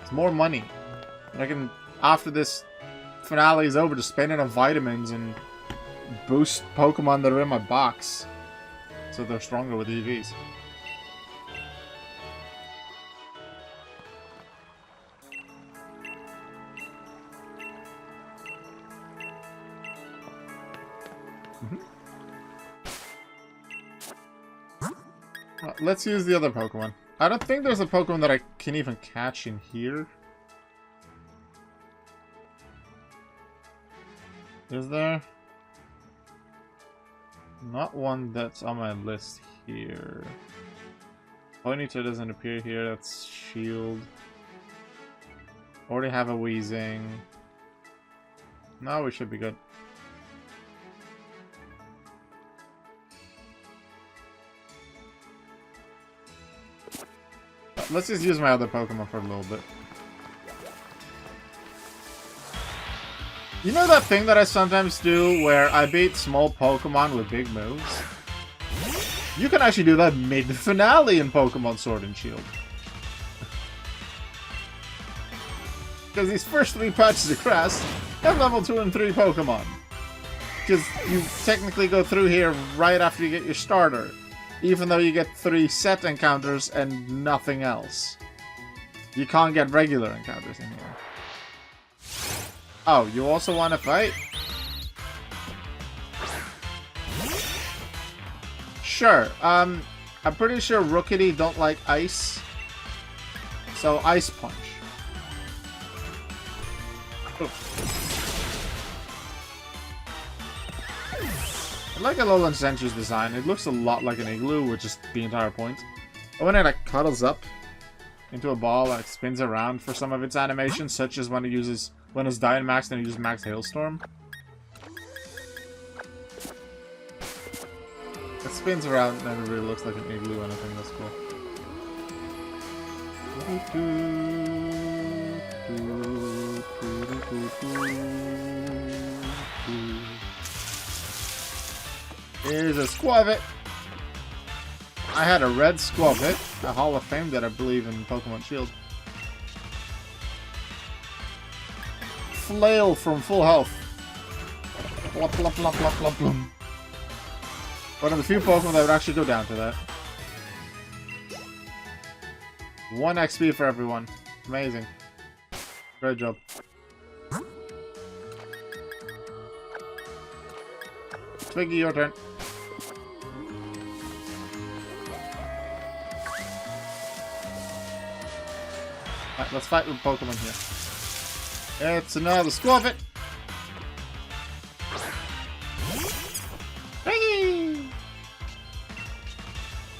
Speaker 1: It's more money. And I can, after this finale is over, just spend it on vitamins and boost Pokemon that are in my box. So they're stronger with EVs. Let's use the other Pokemon. I don't think there's a Pokemon that I can even catch in here. Is there? Not one that's on my list here. Ponyta doesn't appear here, that's Shield. Already have a Weezing. No, we should be good. Let's just use my other Pokemon for a little bit. You know that thing that I sometimes do where I beat small Pokemon with big moves? You can actually do that mid-finale in Pokemon Sword and Shield. Because these first 3 patches of grass have level 2 and 3 Pokemon. Because you technically go through here right after you get your starter. Even though you get 3 set encounters and nothing else. You can't get regular encounters in here. Oh, you also want to fight? Sure. I'm pretty sure Rookity don't like ice. So, Ice Punch. I like Alolan Senchu's design. It looks a lot like an igloo, which is the entire point. But when it like cuddles up into a ball and it spins around for some of its animations, such as when it's Dynamax and it uses Max Hailstorm. It spins around and it really looks like an igloo, and I think that's cool. Here's a Squavit. I had a red Squavit, a Hall of Fame that I believe in Pokemon Shield. Flail from full health. Blop, blop, blop, blop, blop, blop. One of the few Pokemon that would actually go down to that. 1 XP for everyone. Amazing. Great job. Twiggy, your turn. Alright, let's fight with Pokemon here. It's another Squavit. Hey!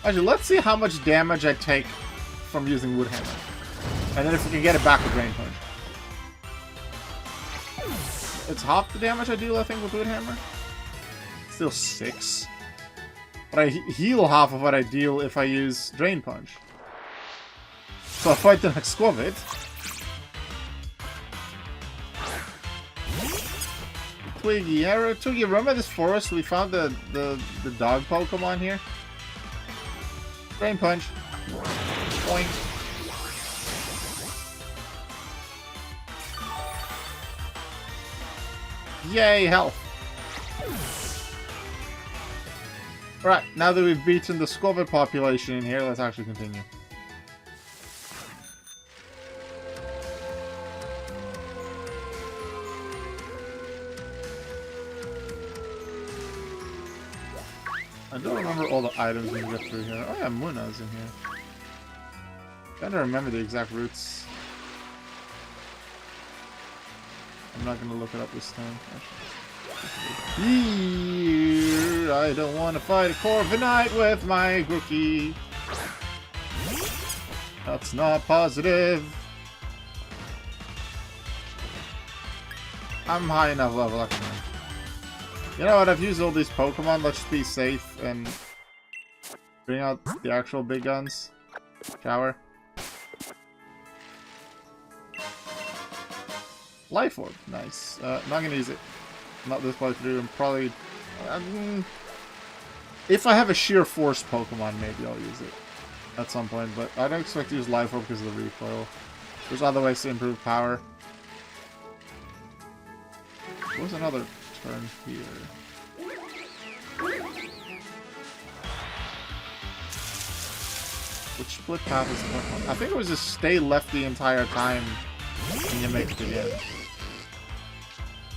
Speaker 1: Actually, let's see how much damage I take from using Wood Hammer. And then if we can get it back with Drain Punch. It's half the damage I deal, I think, with Wood Hammer. Still 6. But I heal half of what I deal if I use Drain Punch. So I'll fight the next Squavit. Twiggy, Twiggy, remember this forest? We found the dog Pokemon here. Drain Punch. Boing. Yay, health. Right, now that we've beaten the Squavit population in here, let's actually continue. I don't remember all the items we can get through here. Oh yeah, Muna's in here. Trying to remember the exact routes. I'm not gonna look it up this time. Here, I don't want to fight a Corviknight with my Grookey. That's not positive. I'm high enough level, I can. You know what? I've used all these Pokemon. Let's just be safe and bring out the actual big guns. Shower. Life Orb, nice. Not gonna use it. Not this playthrough. I'm probably. If I have a sheer force Pokemon, maybe I'll use it at some point. But I don't expect to use Life Orb because of the recoil. There's other ways to improve power. What's another turn here? Which split path is the one? I think it was just stay left the entire time and you make it again.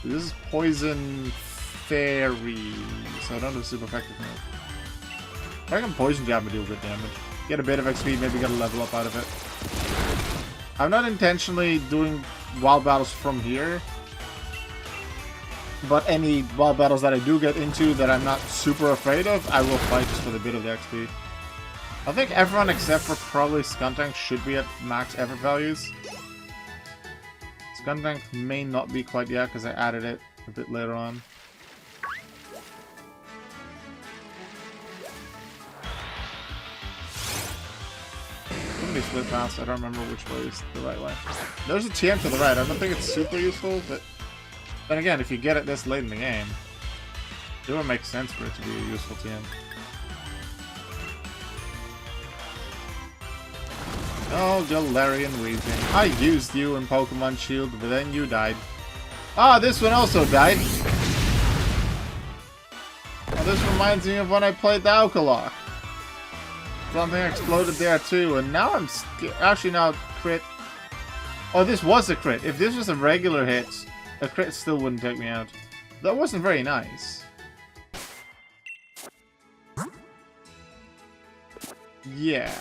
Speaker 1: This is Poison Fairy, so I don't have super effective move. I can Poison Jab and do a bit damage. Get a bit of XP, maybe get a level up out of it. I'm not intentionally doing wild battles from here. But any wild battles that I do get into that I'm not super afraid of, I will fight just for the bit of the XP. I think everyone except for probably Skuntank should be at max effort values. Skuntank may not be quite yet because I added it a bit later on. Too many split paths, I don't remember which way is the right way. There's a TM to the right, I don't think it's super useful, but then again, if you get it this late in the game, it would make sense for it to be a useful TM. Oh, Galarian Weaving. I used you in Pokemon Shield, but then you died. Ah, this one also died. Oh, this reminds me of when I played the Alkalock. Something exploded there too, and now I'm actually now crit. Oh, this was a crit. If this was a regular hit, a crit still wouldn't take me out. That wasn't very nice. Yeah,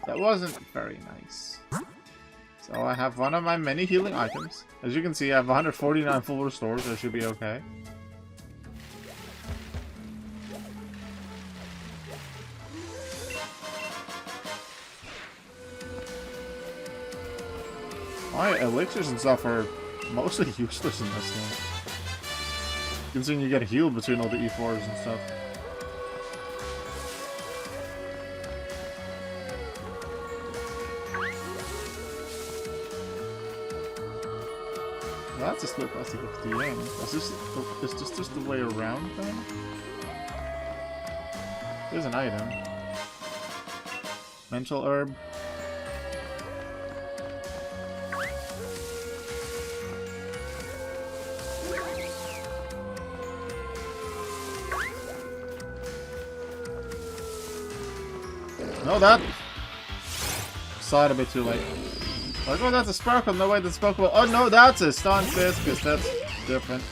Speaker 1: that wasn't very nice. So I have one of my many healing items. As you can see, I have 149 full restores, so I should be okay. My elixirs and stuff are mostly useless in this game. Considering you get healed between all the E4s and stuff. Well, that's a split plastic at the end. Is this just the way around then? There's an item. Mental herb. No, that saw it a bit too late. Like, oh, that's a Sparkle. No way, that's Pokeball. Oh no, that's a Stunfisk, because that's different.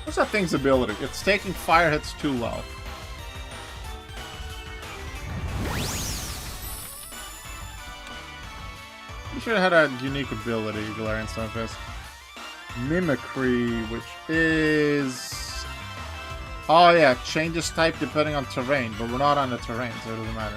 Speaker 1: What's that thing's ability? It's taking fire hits too well. You should have had a unique ability, Galarian Stunfisk. Mimicry, which is... Oh yeah, changes type depending on terrain, but we're not on the terrain, so it doesn't matter.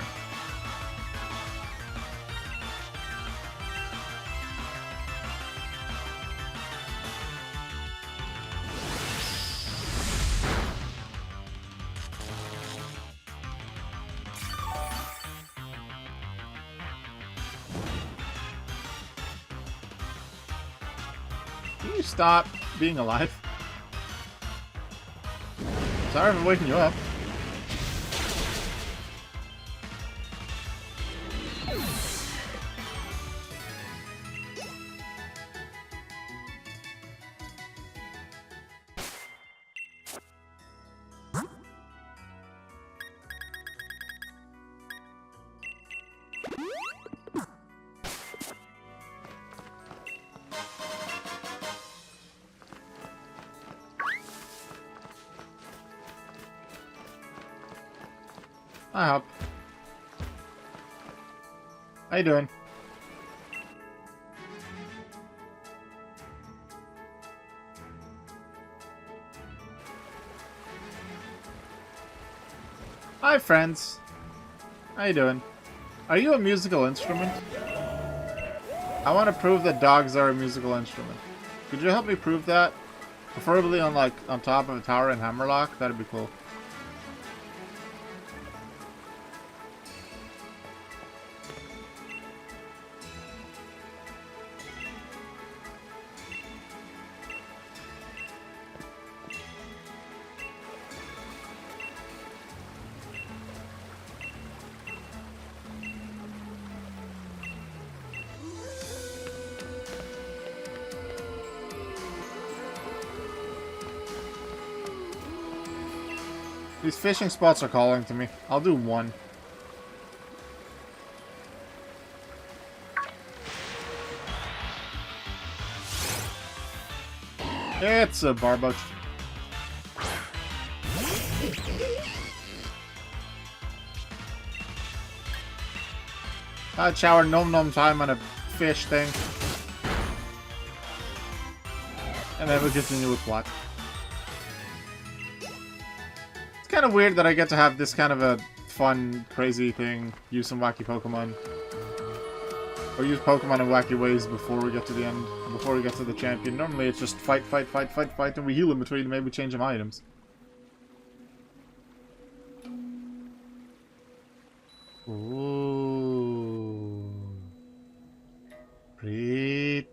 Speaker 1: Can you stop being alive? Sorry for waking you up. Hi, Hop. How you doing? Hi, friends. How you doing? Are you a musical instrument? I want to prove that dogs are a musical instrument. Could you help me prove that? Preferably on, like, on top of a tower in Hammerlock? That'd be cool. These fishing spots are calling to me. I'll do one. It's a barboat. I'd shower nom time on a fish thing. And then we'll continue with plot. It's kind of weird that I get to have this kind of a fun, crazy thing. Use some wacky Pokemon. Or use Pokemon in wacky ways before we get to the end. Before we get to the champion. Normally it's just fight, and we heal in between and maybe change some items. Ooh. Pretty.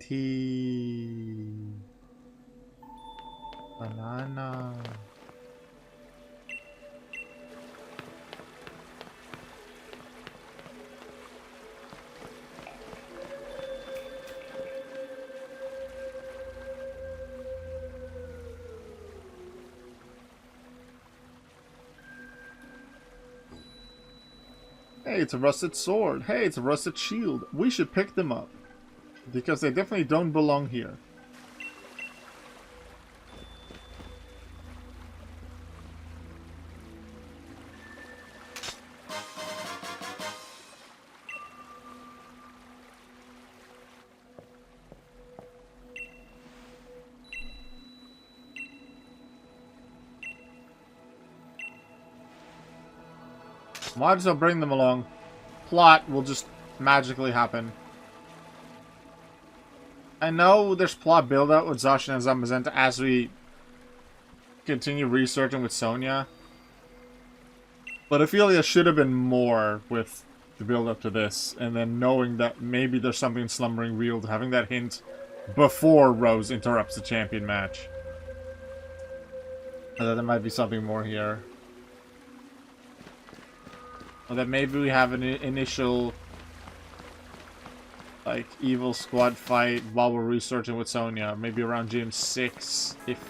Speaker 1: Banana. Hey, it's a rusted sword. Hey, it's a rusted shield. We should pick them up. Because they definitely don't belong here. Might as well bring them along. Plot will just magically happen. I know there's plot build-up with Zacian and Zamazenta as we continue researching with Sonia. But I feel there should have been more with the build-up to this. And then knowing that maybe there's something slumbering real, having that hint before Rose interrupts the champion match. And that there might be something more here. Or that maybe we have an initial, like, evil squad fight while we're researching with Sonia. Maybe around Gym 6, if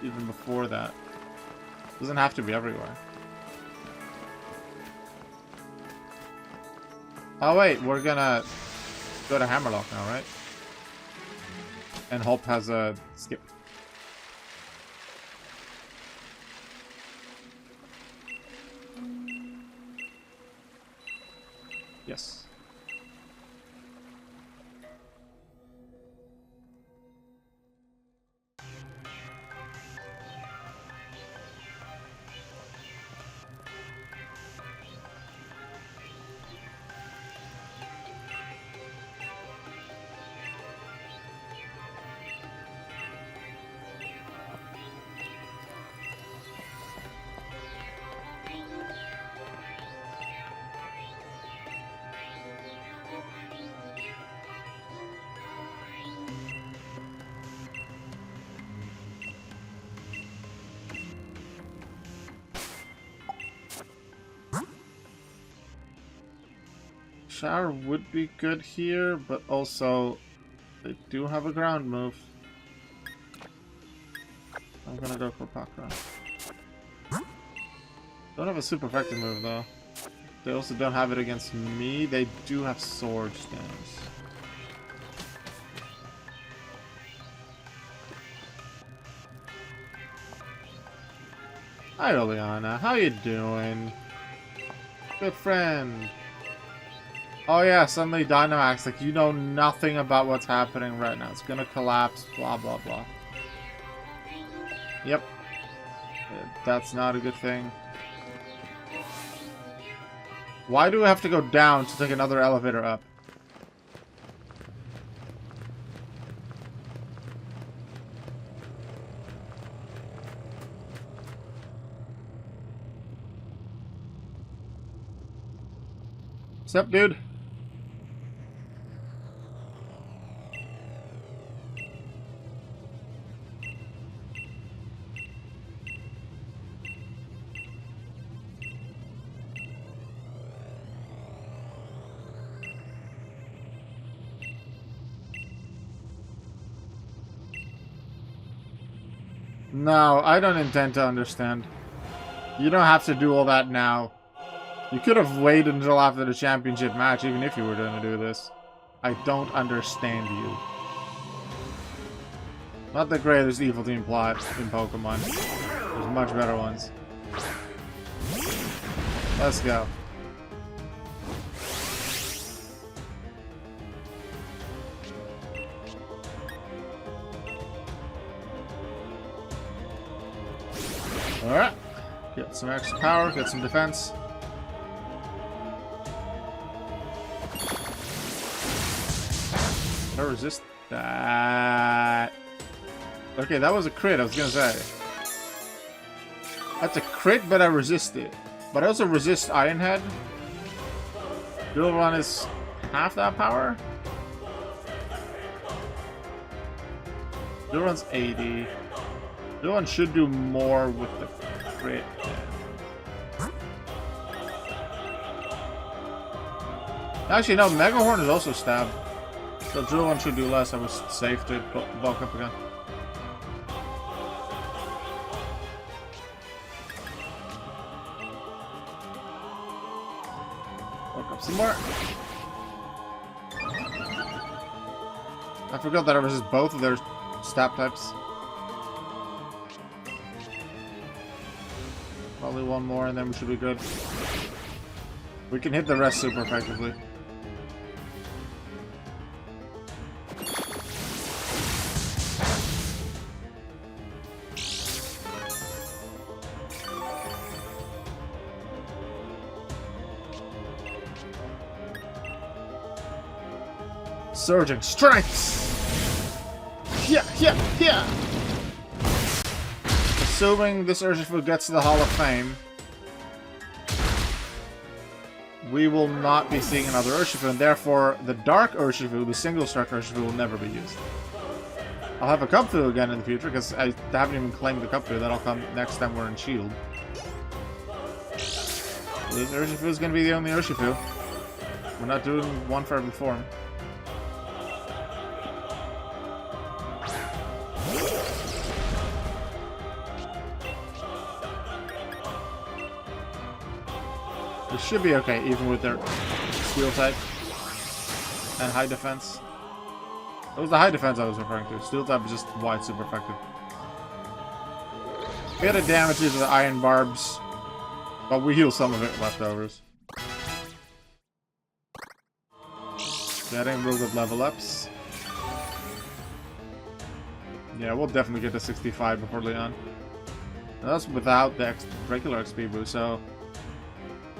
Speaker 1: even before that. Doesn't have to be everywhere. Oh wait, we're gonna go to Hammerlock now, right? And Hope has a skip. Yes. Shower would be good here, but also they do have a ground move. I'm gonna go for Pakra. Don't have a super effective move though. They also don't have it against me. They do have sword stems. Hi Oleana, how you doing? Good friend. Oh yeah, suddenly Dynamax, like you know nothing about what's happening right now. It's gonna collapse, blah blah blah. Yep. That's not a good thing. Why do we have to go down to take another elevator up? What's up, dude? No, I don't intend to understand. You don't have to do all that now. You could have waited until after the championship match, even if you were going to do this. I don't understand you. Not the greatest evil team plot in Pokemon. There's much better ones. Let's go. Alright. Get some extra power, get some defense. I resist that. Okay, that was a crit, I was gonna say. That's a crit, but I resist it. But I also resist Iron Head. Drill Run is half that power? Drill Run's 80. Drill Run should do more with the crit. Actually, no, Mega Horn is also stab. So Drill Run should do less. I was safe to bulk up again. Bulk up some more. I forgot that I resist both of their stab types. Probably one more and then we should be good. We can hit the rest super effectively. Surging strikes! Yeah! Assuming this Urshifu gets to the Hall of Fame, we will not be seeing another Urshifu, and therefore the Dark Urshifu, the single strike Urshifu, will never be used. I'll have a Cubfu again in the future, because I haven't even claimed the Cubfu. That'll come next time we're in Shield. This Urshifu is going to be the only Urshifu. We're not doing one for every form. It should be okay, even with their Steel type and high defense. It was the high defense I was referring to. Steel type is just wide super effective. We had a damage due to the Iron Barbs, but we heal some of it leftovers. Getting real good level ups. Yeah, we'll definitely get to 65 before Leon. And that's without the regular XP boost, so...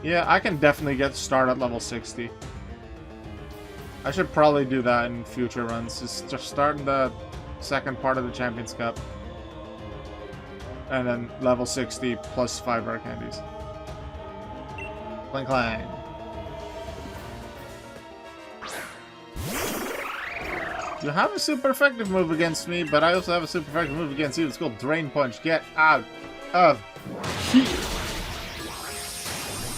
Speaker 1: Yeah, I can definitely get start at level 60. I should probably do that in future runs. Just start in the second part of the Champions Cup. And then level 60 plus 5 rare candies. Clang clang. You have a super effective move against me, but I also have a super effective move against you. It's called Drain Punch. Get out of here.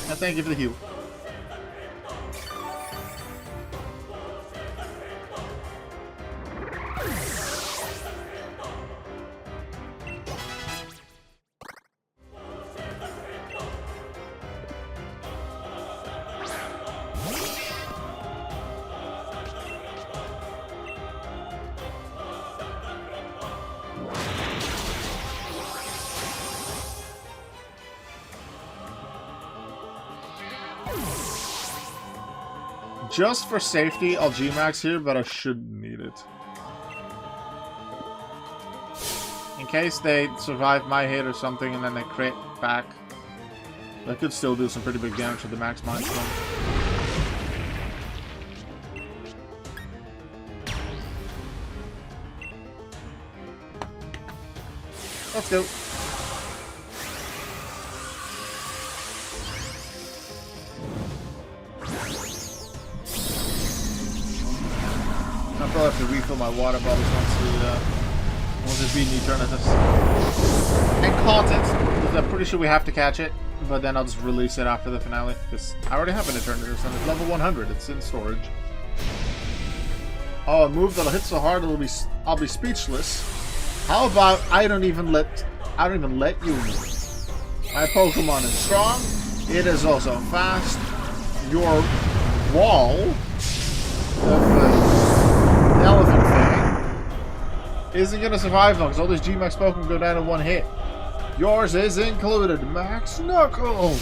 Speaker 1: And thank you for the heal. Just for safety, I'll G-Max here, but I shouldn't need it. In case they survive my hit or something and then they crit back. That could still do some pretty big damage to the Max Mind Stone. Let's go. I'll probably have to refill my water bottles once it's beaten Eternatus. And caught it, because I'm pretty sure we have to catch it, but then I'll just release it after the finale, because I already have an Eternatus and it's level 100, it's in storage. Oh, a move that'll hit so hard I'll be speechless. How about I don't even let you move. My Pokemon is strong, it is also fast. Your wall of elephant thing isn't gonna survive long because all these G-Max Pokemon go down in one hit. Yours is included, Max Knuckle.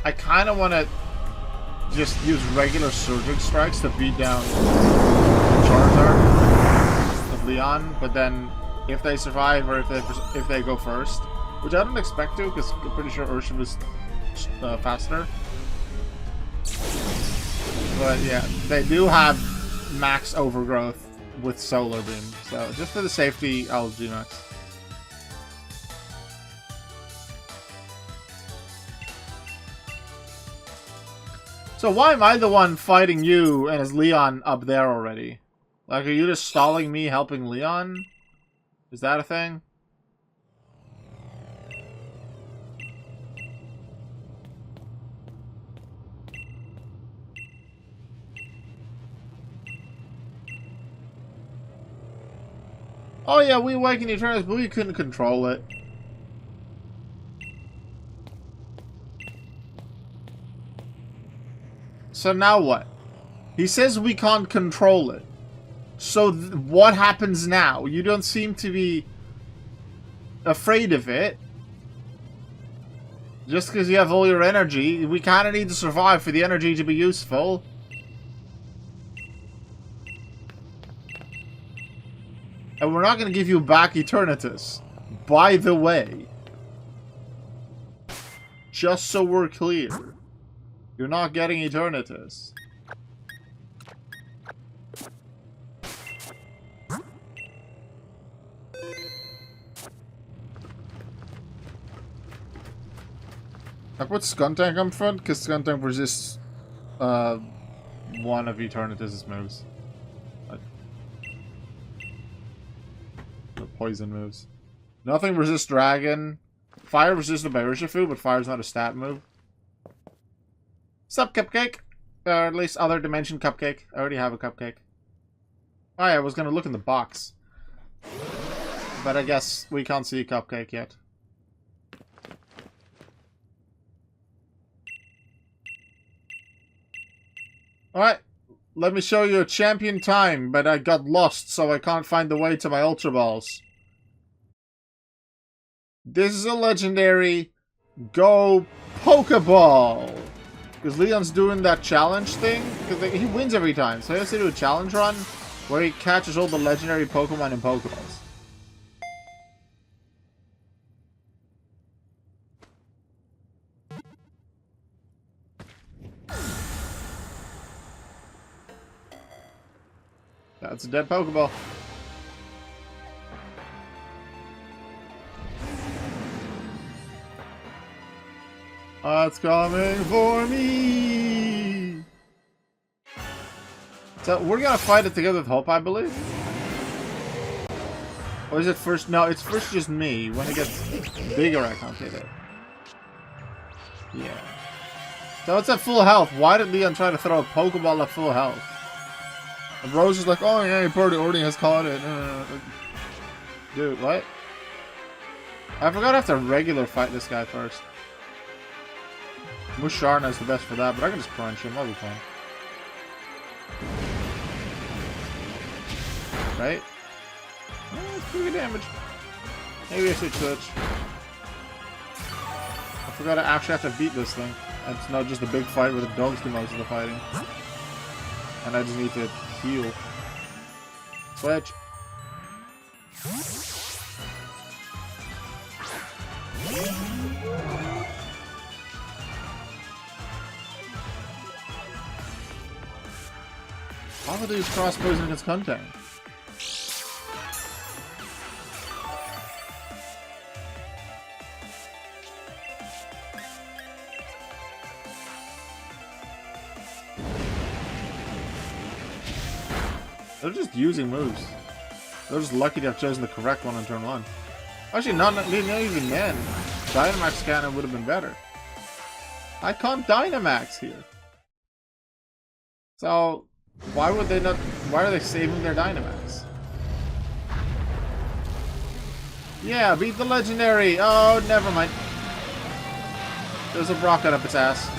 Speaker 1: I kind of want to just use regular Surging Strikes to beat down Charizard of Leon, but then if they survive or if they go first, which I don't expect to because I'm pretty sure Urshifu is faster. But yeah, they do have max overgrowth with Solar Beam, so just for the safety, I'll G-Max. So why am I the one fighting you and is Leon up there already? Like, are you just stalling me helping Leon? Is that a thing? Oh yeah, we awakened Eternatus, but we couldn't control it. So now what? He says we can't control it. So what happens now? You don't seem to be afraid of it. Just because you have all your energy, we kind of need to survive for the energy to be useful. And we're not going to give you back Eternatus. By the way. Just so we're clear. You're not getting Eternatus. I put Skuntank up front because Skuntank resists one of Eternatus' moves. The poison moves. Nothing resists Dragon. Fire resisted by Urshifu, but fire's not a stat move. Sup, Cupcake? Or at least other dimension Cupcake. I already have a Cupcake. Oh yeah, I was gonna look in the box. But I guess we can't see a Cupcake yet. Alright, let me show you a champion time, but I got lost, so I can't find the way to my Ultra Balls. This is a legendary Go Pokeball! Because Leon's doing that challenge thing, because he wins every time, so he has to do a challenge run where he catches all the legendary Pokemon in Pokeballs. That's a dead Pokeball. It's coming for me! So, we're gonna fight it together with Hope, I believe? Or is it first? No, it's first just me. When it gets bigger, I can't hit it. Yeah. So it's at full health. Why did Leon try to throw a Pokeball at full health? And Rose is like, oh yeah, he already has caught it. Dude, what? I forgot I have to regular fight this guy first. Musharna is the best for that, but I can just crunch him. I'll be fine. Right? That's pretty good damage. Maybe I should switch. forgot I actually have to beat this thing. It's not just a big fight where the dogs do most of the fighting. And I just need to heal. Switch. Why would they use cross poison against contact? They're just using moves. They're just lucky to have chosen the correct one on turn 1. Actually, not even then. Dynamax cannon would have been better. I can't Dynamax here. So, why would they not... Why are they saving their Dynamax? Yeah, beat the legendary! Oh, never mind. There's a rocket up its ass.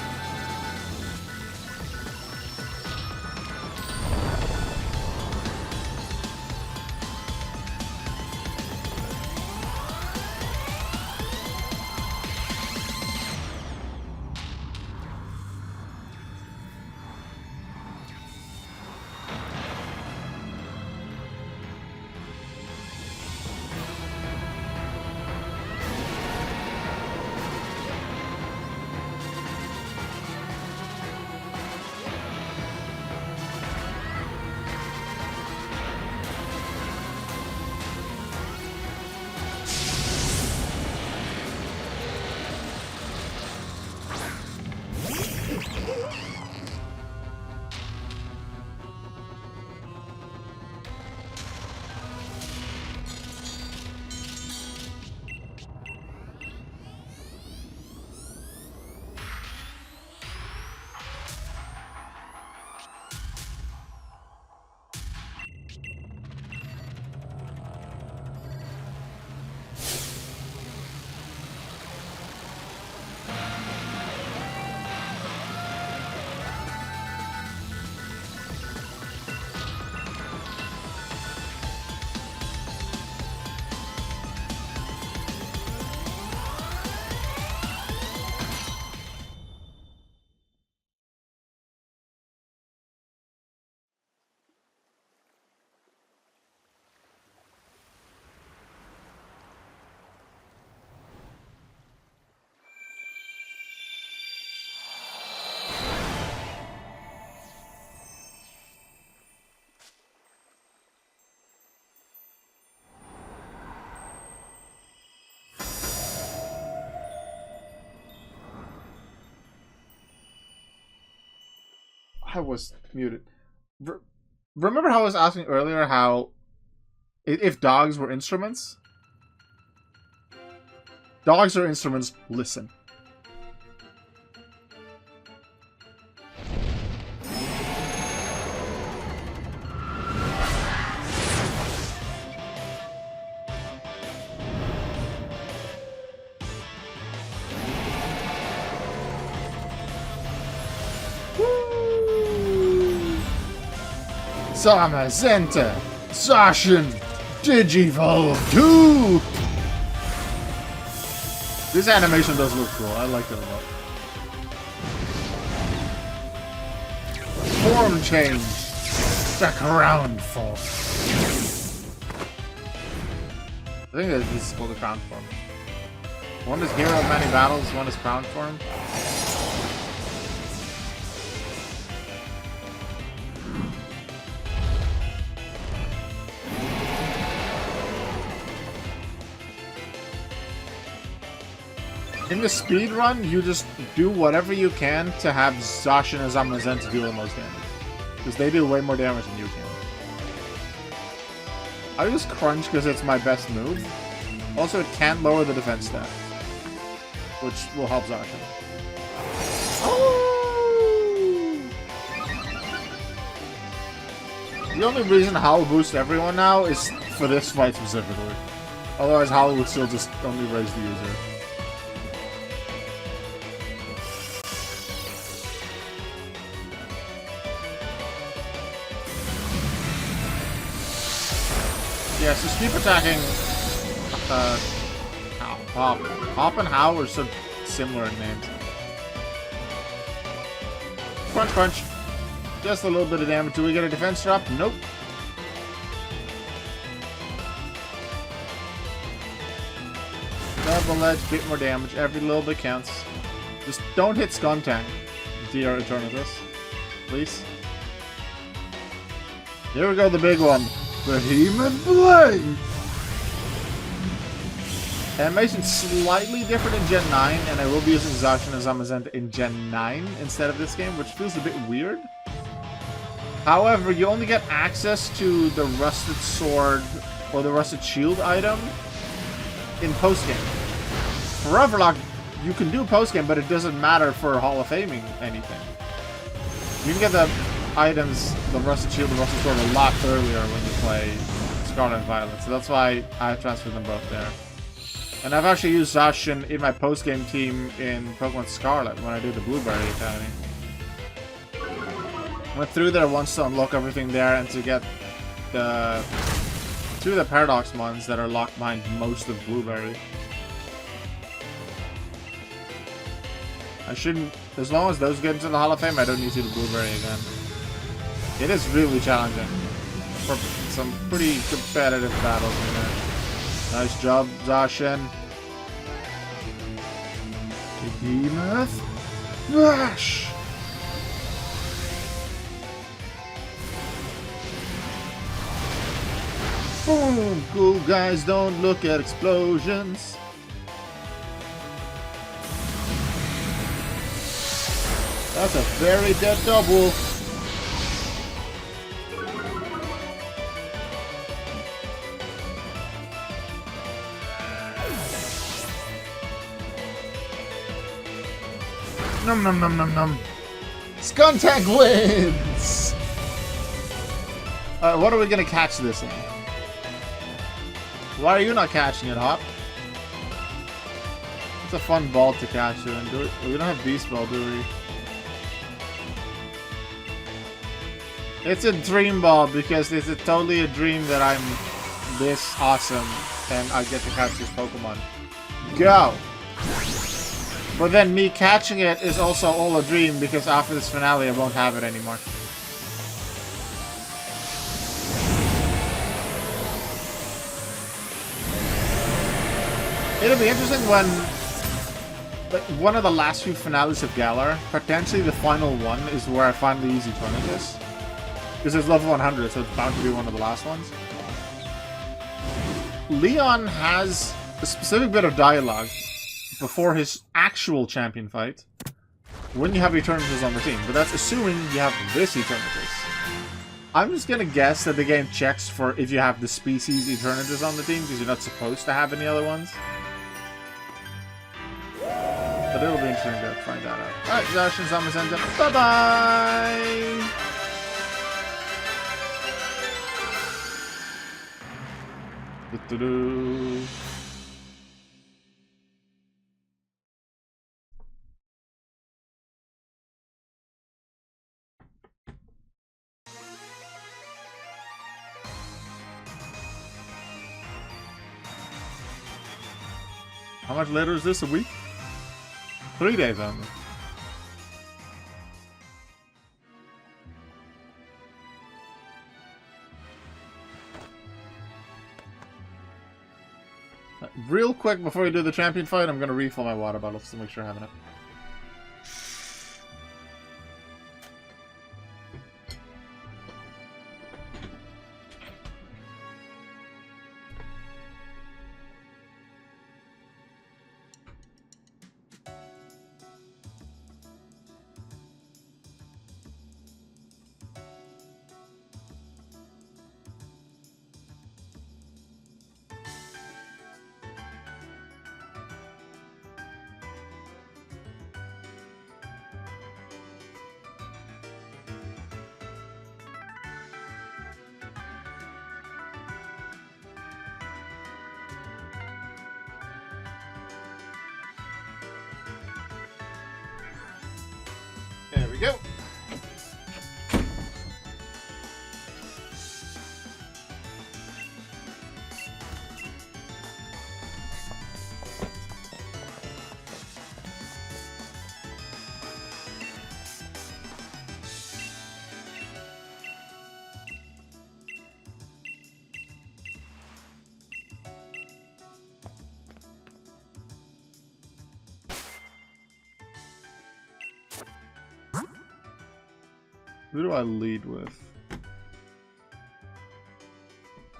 Speaker 1: I was muted. Remember how I was asking earlier how if dogs were instruments? Dogs are instruments. Listen. Zamazenta, Zacian, Digivolve 2! This animation does look cool, I like it a lot. Form change, the ground form. I think this is called the ground form. One is hero of many battles, one is ground form. In the speed run, you just do whatever you can to have Zacian and Zamazenta deal the most damage. Because they do way more damage than you can. I just crunch because it's my best move. Also, it can't lower the defense stat. Which will help Zacian. Oh! The only reason Howl boosts everyone now is for this fight specifically. Otherwise, Howl would still just only raise the user. Yes, just keep attacking Hop and How are so similar in names. Crunch, crunch. Just a little bit of damage. Do we get a defense drop? Nope. Double edge, bit more damage. Every little bit counts. Just don't hit Skuntank, dear Eternatus. Please. Here we go, the big one. Behemoth Blade! Animation slightly different in Gen 9, and I will be using Zacian and Zamazenta in Gen 9 instead of this game, which feels a bit weird. However, you only get access to the Rusted Sword or the Rusted Shield item in post-game. Foreverlocke, you can do post-game, but it doesn't matter for Hall of Faming anything. You can get the items, the Rusted Shield and Rusted Sword, a lot earlier when you play Scarlet and Violet, so that's why I transferred them both there. And I've actually used Zacian in my post-game team in Pokemon Scarlet when I did the Blueberry Academy. Went through there once to unlock everything there and to get the two of the Paradox ones that are locked behind most of Blueberry. I shouldn't, as long as those get into the Hall of Fame, I don't need to do the Blueberry again. It is really challenging for some pretty competitive battles in there. Nice job, Zacian. Behemoth Rush! Boom! Cool guys don't look at explosions. That's a very dead double. Num num num num num. Skuntank wins! Alright, what are we gonna catch this in? Why are you not catching it, Hop? It's a fun ball to catch it and do it. We don't have Beast Ball, do we? It's a dream ball because it's totally a dream that I'm this awesome and I get to catch this Pokemon. Go! But then me catching it is also all a dream because after this finale I won't have it anymore. It'll be interesting when, like, one of the last few finales of Galar, potentially the final one, is where I finally use Eternatus. Because it's level 100, so it's bound to be one of the last ones. Leon has a specific bit of dialogue before his actual champion fight when you have Eternatus on the team, but that's assuming you have this Eternatus. I'm just gonna guess that the game checks for if you have the species Eternatus on the team, because you're not supposed to have any other ones. But it'll be interesting to find that out. Alright, Zacian, Zamazenta, bye-bye! Do-do-do. How much later is this? A week? 3 days only. Real quick before we do the champion fight, I'm going to refill my water bottles to make sure I have enough. There we go. Who do I lead with?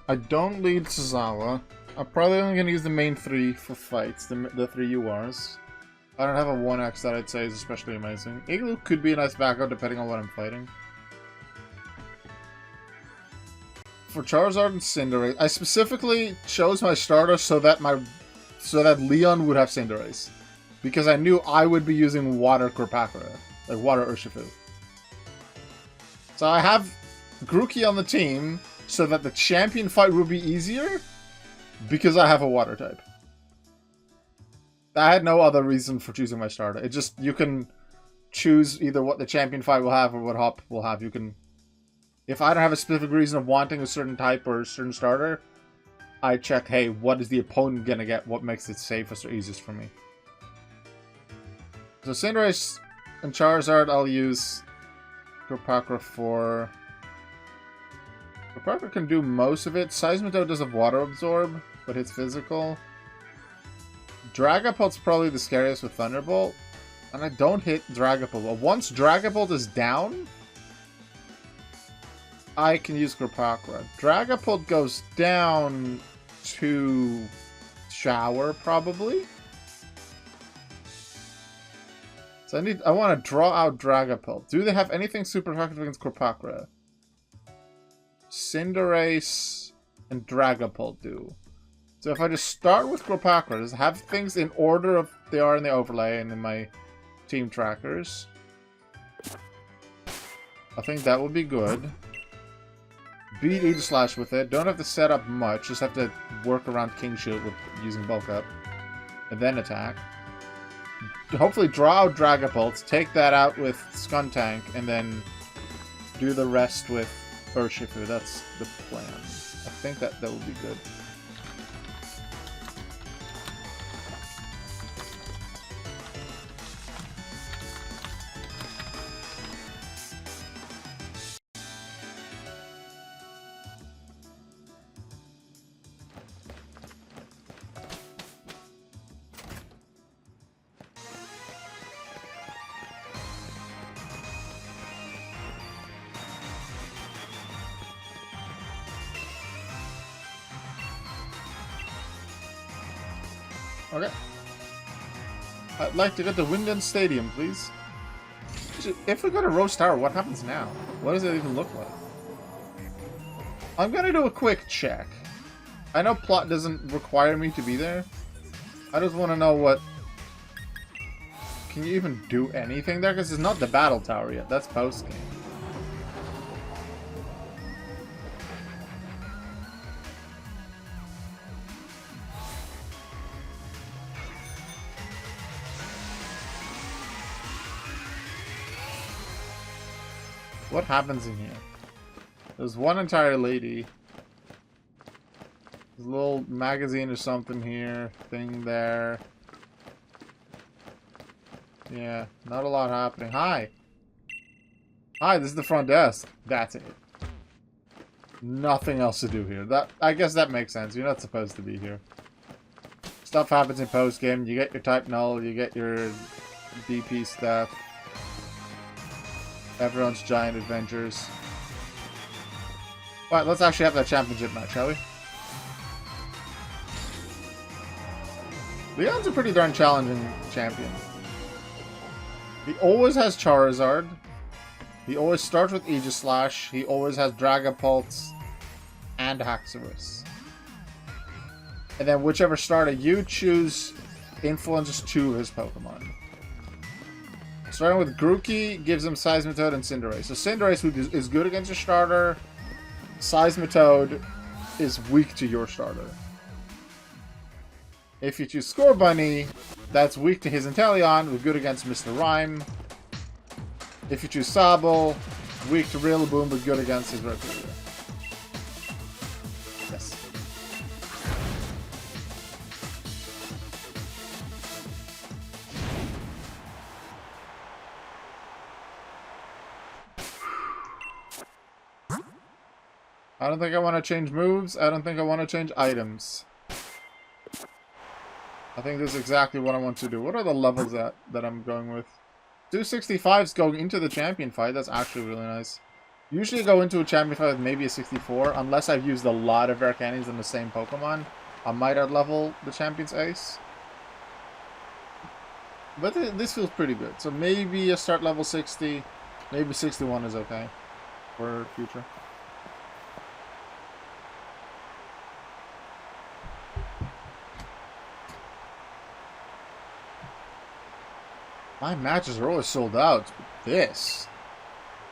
Speaker 1: I don't lead Suzawa. I'm probably only going to use the main 3 for fights, the 3 URs. I don't have a 1x that I'd say is especially amazing. Igloo could be a nice backup depending on what I'm fighting. For Charizard and Cinderace, I specifically chose my starter so that Leon would have Cinderace. Because I knew I would be using Water Korpakra, like Water Urshifu. So I have Grookey on the team so that the champion fight will be easier because I have a Water type. I had no other reason for choosing my starter. It just, you can choose either what the champion fight will have or what Hop will have. You can, if I don't have a specific reason of wanting a certain type or a certain starter, I check, hey, what is the opponent gonna get? What makes it safest or easiest for me? So Cinderace and Charizard, I'll use Korpakra for... Korpakra can do most of it. Seismitoad does have Water Absorb, but hits physical. Dragapult's probably the scariest with Thunderbolt. And I don't hit Dragapult. Once Dragapult is down, I can use Korpakra. Dragapult goes down to Shower, probably. So I want to draw out Dragapult. Do they have anything super effective against Korpakra? Cinderace and Dragapult do. So if I just start with Korpakra, just have things in order of they are in the overlay and in my team trackers. I think that would be good. Beat Aegislash with it. Don't have to set up much. Just have to work around King Shield with using bulk up. And then attack. Hopefully draw out Dragapult, take that out with Skuntank, and then do the rest with Urshifu. That's the plan. I think that will be good. Okay. I'd like to get to Winden Stadium, please. If we go to Rose Tower, what happens now? What does it even look like? I'm gonna do a quick check. I know plot doesn't require me to be there. I just want to know what... Can you even do anything there? Because it's not the Battle Tower yet. That's post-game. What happens in here? There's one entire lady. There's a little magazine or something here. Thing there. Yeah, not a lot happening. Hi! Hi, this is the front desk. That's it. Nothing else to do here. I guess that makes sense. You're not supposed to be here. Stuff happens in post-game. You get your type null. You get your DP stuff. Everyone's giant adventures. Alright, let's actually have that championship match, shall we? Leon's a pretty darn challenging champion. He always has Charizard. He always starts with Aegislash. He always has Dragapult and Haxorus. And then whichever starter you choose influences 2 of his Pokemon. Starting with Grookey gives him Seismitoad and Cinderace. So Cinderace is good against your starter. Seismitoad is weak to your starter. If you choose Scorbunny, that's weak to his Inteleon, with good against Mr. Rhyme. If you choose Sable, weak to Rillaboom, but good against his Rhyperior. Yes. I don't think I want to change moves. I don't think I want to change items. I think this is exactly what I want to do. What are the levels that I'm going with? 265s going into the champion fight. That's actually really nice. Usually go into a champion fight with maybe a 64, unless I've used a lot of rare candies on the same Pokemon. I might out-level the champion's ace. But this feels pretty good. So maybe a start level 60, maybe 61 is okay for future. My matches are always sold out. This,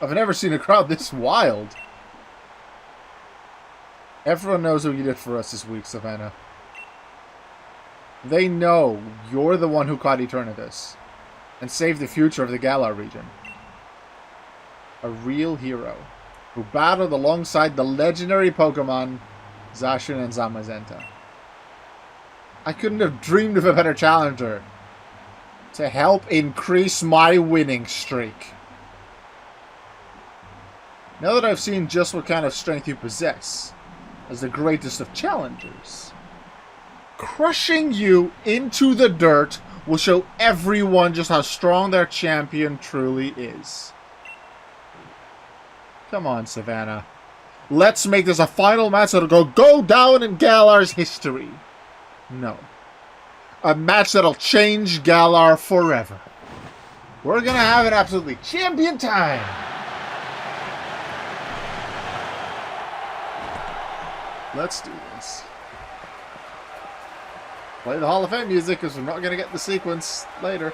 Speaker 1: I've never seen a crowd this wild. Everyone knows what you did for us this week, Savannah. They know you're the one who caught Eternatus and saved the future of the Galar region. A real hero who battled alongside the legendary Pokemon Zacian and Zamazenta. I couldn't have dreamed of a better challenger to help increase my winning streak. Now that I've seen just what kind of strength you possess as the greatest of challengers, crushing you into the dirt will show everyone just how strong their champion truly is. Come on, Savannah. Let's make this a final match that'll go down in Galar's history. No. A match that'll change Galar forever. We're gonna have an absolutely champion time. Let's do this. Play the Hall of Fame music because we're not gonna get the sequence later.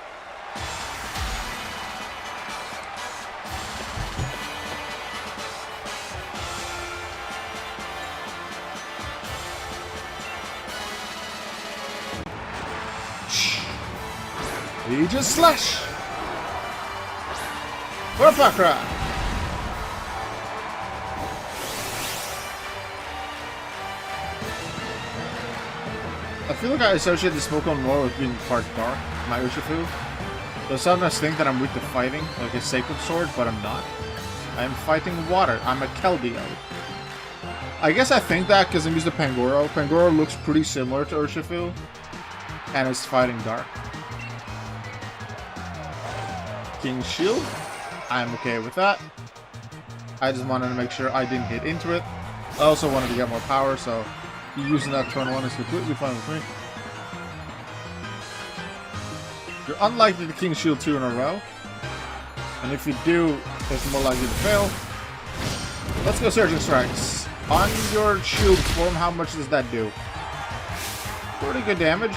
Speaker 1: Aegis Slash! Warfucker! I feel like I associate this Pokemon more with being part dark, my Urshifu. So sometimes think that I'm weak to fighting, like a Sacred Sword, but I'm not. I am fighting water. I'm a Keldeo. I guess I think that because I'm used to Pangoro. Pangoro looks pretty similar to Urshifu, and is fighting dark. King Shield, I'm okay with that. I just wanted to make sure I didn't hit into it. I also wanted to get more power, so using that turn 1 is completely fine with me. You're unlikely to King Shield 2 in a row. And if you do, it's more likely to fail. Let's go Surging Strikes. On your shield form, how much does that do? Pretty good damage.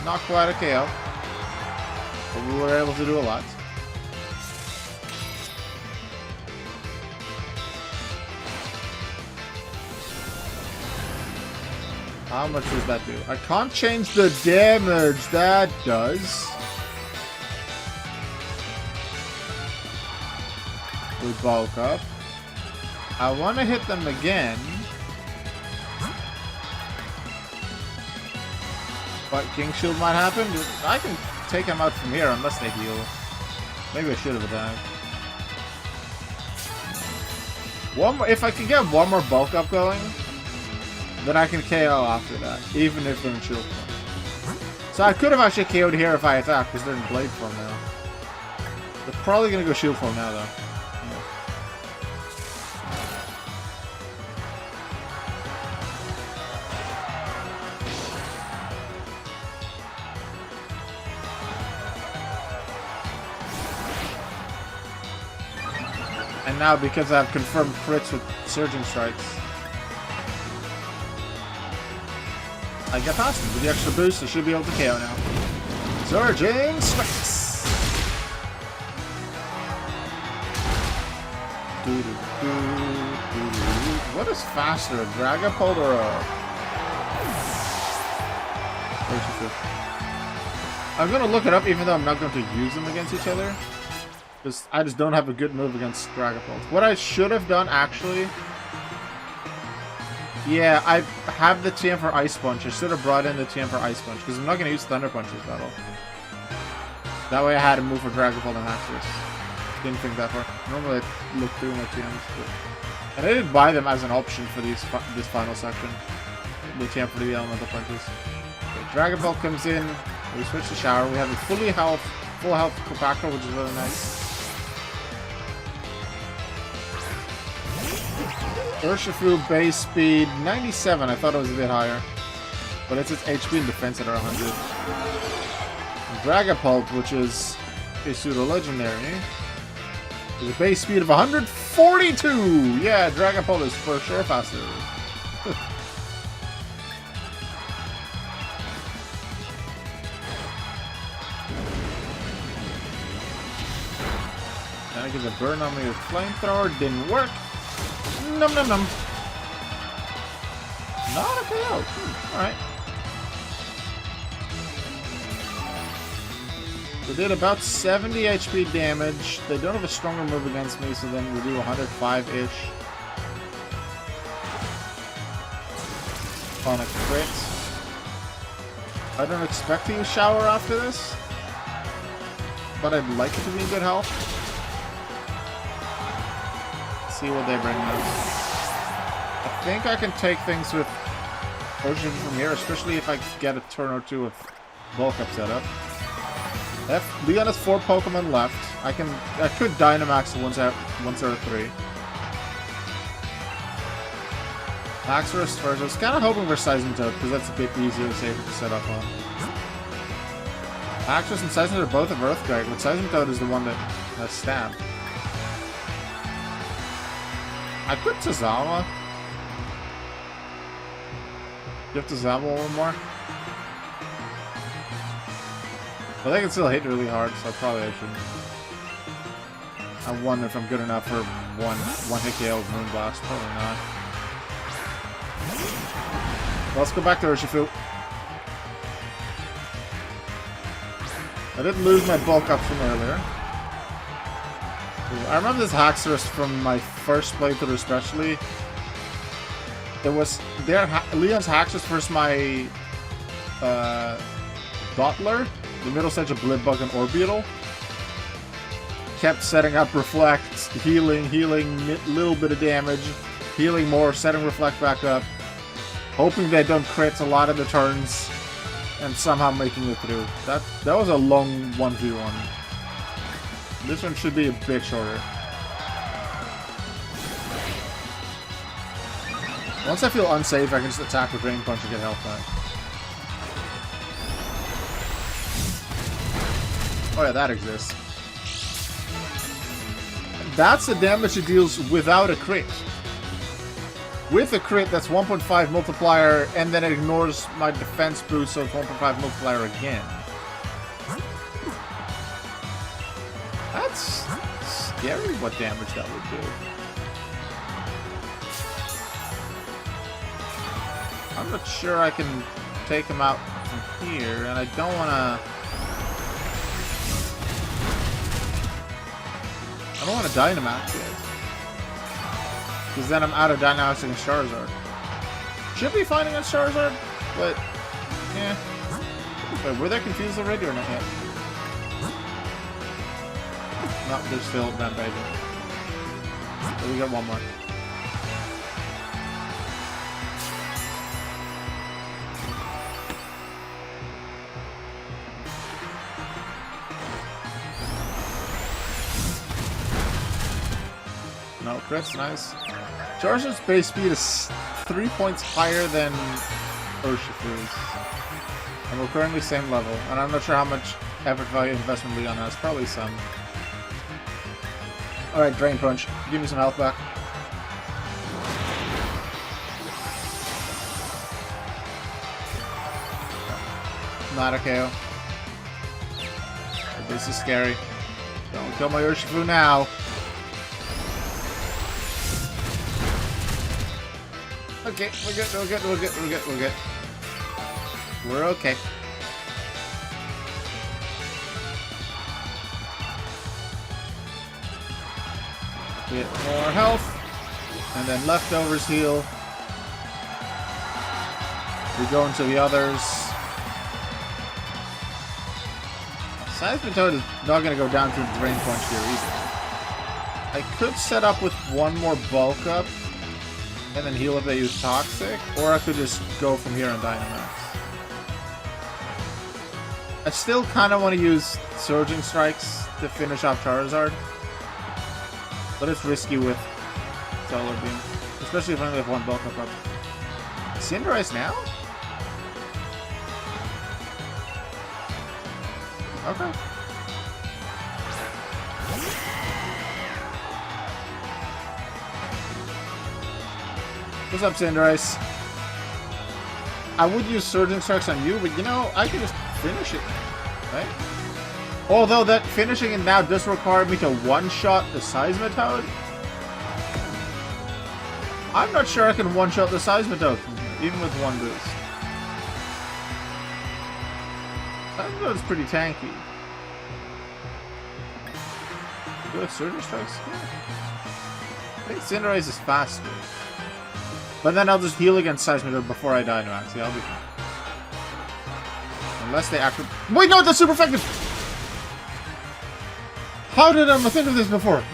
Speaker 1: Not quite a KO, but we were able to do a lot. How much does that do? I can't change the damage that does. We bulk up. I want to hit them again. But King Shield might happen. I can take him out from here unless they heal. Maybe I should have attacked. One more, if I can get one more bulk up going, then I can KO after that, even if they're in shield form. So I could have actually KO'd here if I attacked, because they're in blade form now. They're probably gonna go shield form now, though. And now, because I have confirmed crits with Surging Strikes, I get past him with the extra boost. I should be able to KO now. Surging Strikes! What is faster, a Dragapult or a... I'm gonna look it up even though I'm not going to use them against each other. I just don't have a good move against Dragapult. What I should have done, actually... Yeah, I have the TM for Ice Punch. I should have brought in the TM for Ice Punch, because I'm not going to use Thunder Punch this battle. That way I had to move for Dragapult and Haxorus. Didn't think that far. Normally I look through my TMs, but... And I did buy them as an option for this final section. the champ for the elemental punches. Okay, Dragon Ball comes in. We switch to Shower. We have a full health Kopako, which is really nice. Urshifu base speed 97. I thought it was a bit higher, but it's its HP and defense that are 100. Dragapult, which is a pseudo legendary, with a base speed of 142. Yeah, Dragapult is for sure faster. Trying to get a burn on me with flamethrower, didn't work. Num num num. Not a KO. Alright. We did about 70 HP damage. They don't have a stronger move against me, so then we do 105-ish. On a crit. I don't expect to use Shower after this, but I'd like it to be in good health. See what they bring us. I think I can take things with Ocean from here, especially if I get a turn or two of bulk up setup. Leon has 4 Pokemon left. I could Dynamax once there are 3. Haxorus first. I was kind of hoping for Seismitoad because that's a bit easier to set up on. Haxorus and Seismitoad are both of Earthquake, but Seismitoad is the one that has Stab. I could Tazawa. Give Tazawa one more. But they can still hit really hard, so probably I shouldn't. I wonder if I'm good enough for one hit KO with Moonblast. Probably not. Well, let's go back to Urshifu. I didn't lose my bulk up from earlier. I remember this Haxorus from my first playthrough especially. There was Leon's Haxorus versus my Bottler, the middle stage of Blipbug and Orbeetle. Kept setting up Reflect, healing, little bit of damage, healing more, setting Reflect back up, hoping they don't crit a lot of the turns, and somehow making it through. That was a long 1v1. This one should be a bit shorter. Once I feel unsafe, I can just attack with Drain Punch and get health back. Oh yeah, that exists. That's the damage it deals without a crit. With a crit, that's 1.5 multiplier, and then it ignores my defense boost, so it's 1.5 multiplier again. That's scary what damage that would do. I'm not sure I can take him out from here, and I don't want to... I don't want to Dynamax yet. Because then I'm out of Dynamax against Charizard. Should be fine against Charizard, but... yeah. Wait, were they confused already or not yet? No, they're still Rampaging. So we got one more. No, Chris, nice. Charizard's base speed is 3 points higher than Urshifu's. And we're currently same level. And I'm not sure how much effort value investment Leon has. Probably some. Alright, Drain Punch. Give me some health back. Not a KO. This is scary. Don't kill my Urshifu now. Okay, we're good. We're okay. Get more health, and then leftovers heal. We go into the others. Seismitoad is not going to go down to the Drain Punch here either. I could set up with one more bulk up. And then heal if they use Toxic. Or I could just go from here on Dynamax. I still kind of want to use Surging Strikes to finish off Charizard. But it's risky with Solar Beam. Especially if I only have one bulk up. Cinderace now? Okay. What's up, Cinderace? I would use Surging Strikes on you, but you know, I can just finish it, right? Although that finishing it now does require me to one-shot the Seismitoad. I'm not sure I can one-shot the Seismitoad, even with one boost. Seismitoad's pretty tanky. Do a Surging Strikes? Yeah. I think Cinderace is faster. But then I'll just heal against Seismitoad before I Dynamax. Yeah, I'll be fine. Unless they actually... Wait, no, that's super effective! How did I not think of this before?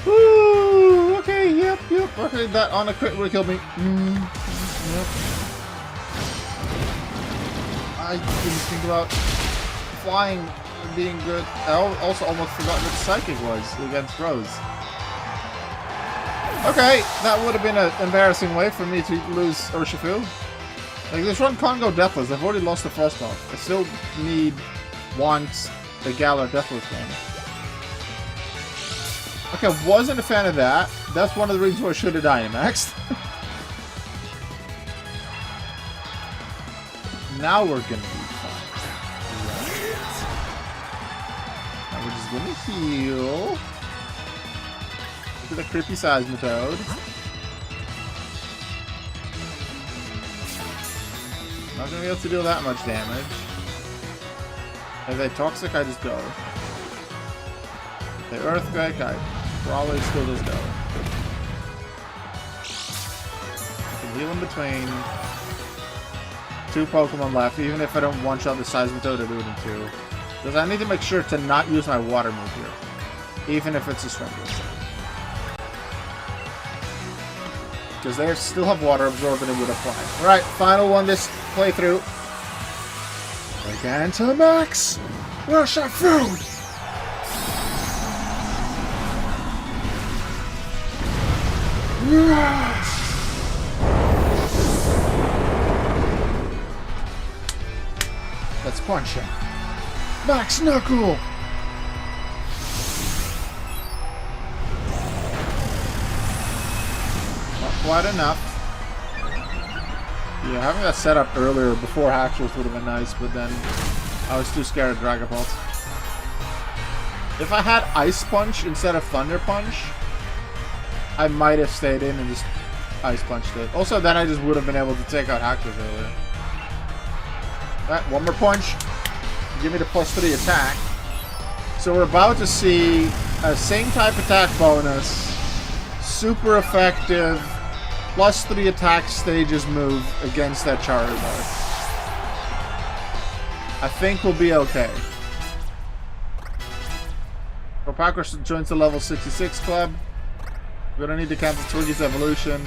Speaker 1: Ooh, okay, yep. Okay, that on a crit would have killed me. Yep. I didn't think about flying being good. I also almost forgot what Psychic was against Rose. Okay, that would have been an embarrassing way for me to lose Urshifu. Like, this run can't go Deathless. I've already lost the first off. I still want the Galar Deathless game. Okay, wasn't a fan of that. That's one of the reasons why I should have Dynamaxed. Now we're gonna be fine. Right. Now we're just gonna heal. Look at the creepy Seismitoad. Not gonna be able to deal that much damage. If they Toxic, I just go. If they Earthquake, I probably still just go. I can heal in between. 2 Pokemon left, even if I don't one-shot the Seismitoad, I do it in 2. Because I need to make sure to not use my Water move here. Even if it's a Swim Boost. Because they still have Water Absorb and it would apply. Alright, final one this playthrough. Gigantamax! Urshifu! Yes! Let's punch him. Max Knuckle! Quite enough. Yeah, having that set up earlier before Actuals would have been nice, but then I was too scared of Dragon Pulse. If I had Ice Punch instead of Thunder Punch, I might have stayed in and just Ice Punched it. Also, then I just would have been able to take out Actuals earlier. Alright, one more punch. Give me the +3 attack. So we're about to see a same type attack bonus, super effective, +3 attack stages move against that Charizard. I think we'll be okay. Opacker joins the level 66 club. We're gonna need to cancel Twiggy's evolution.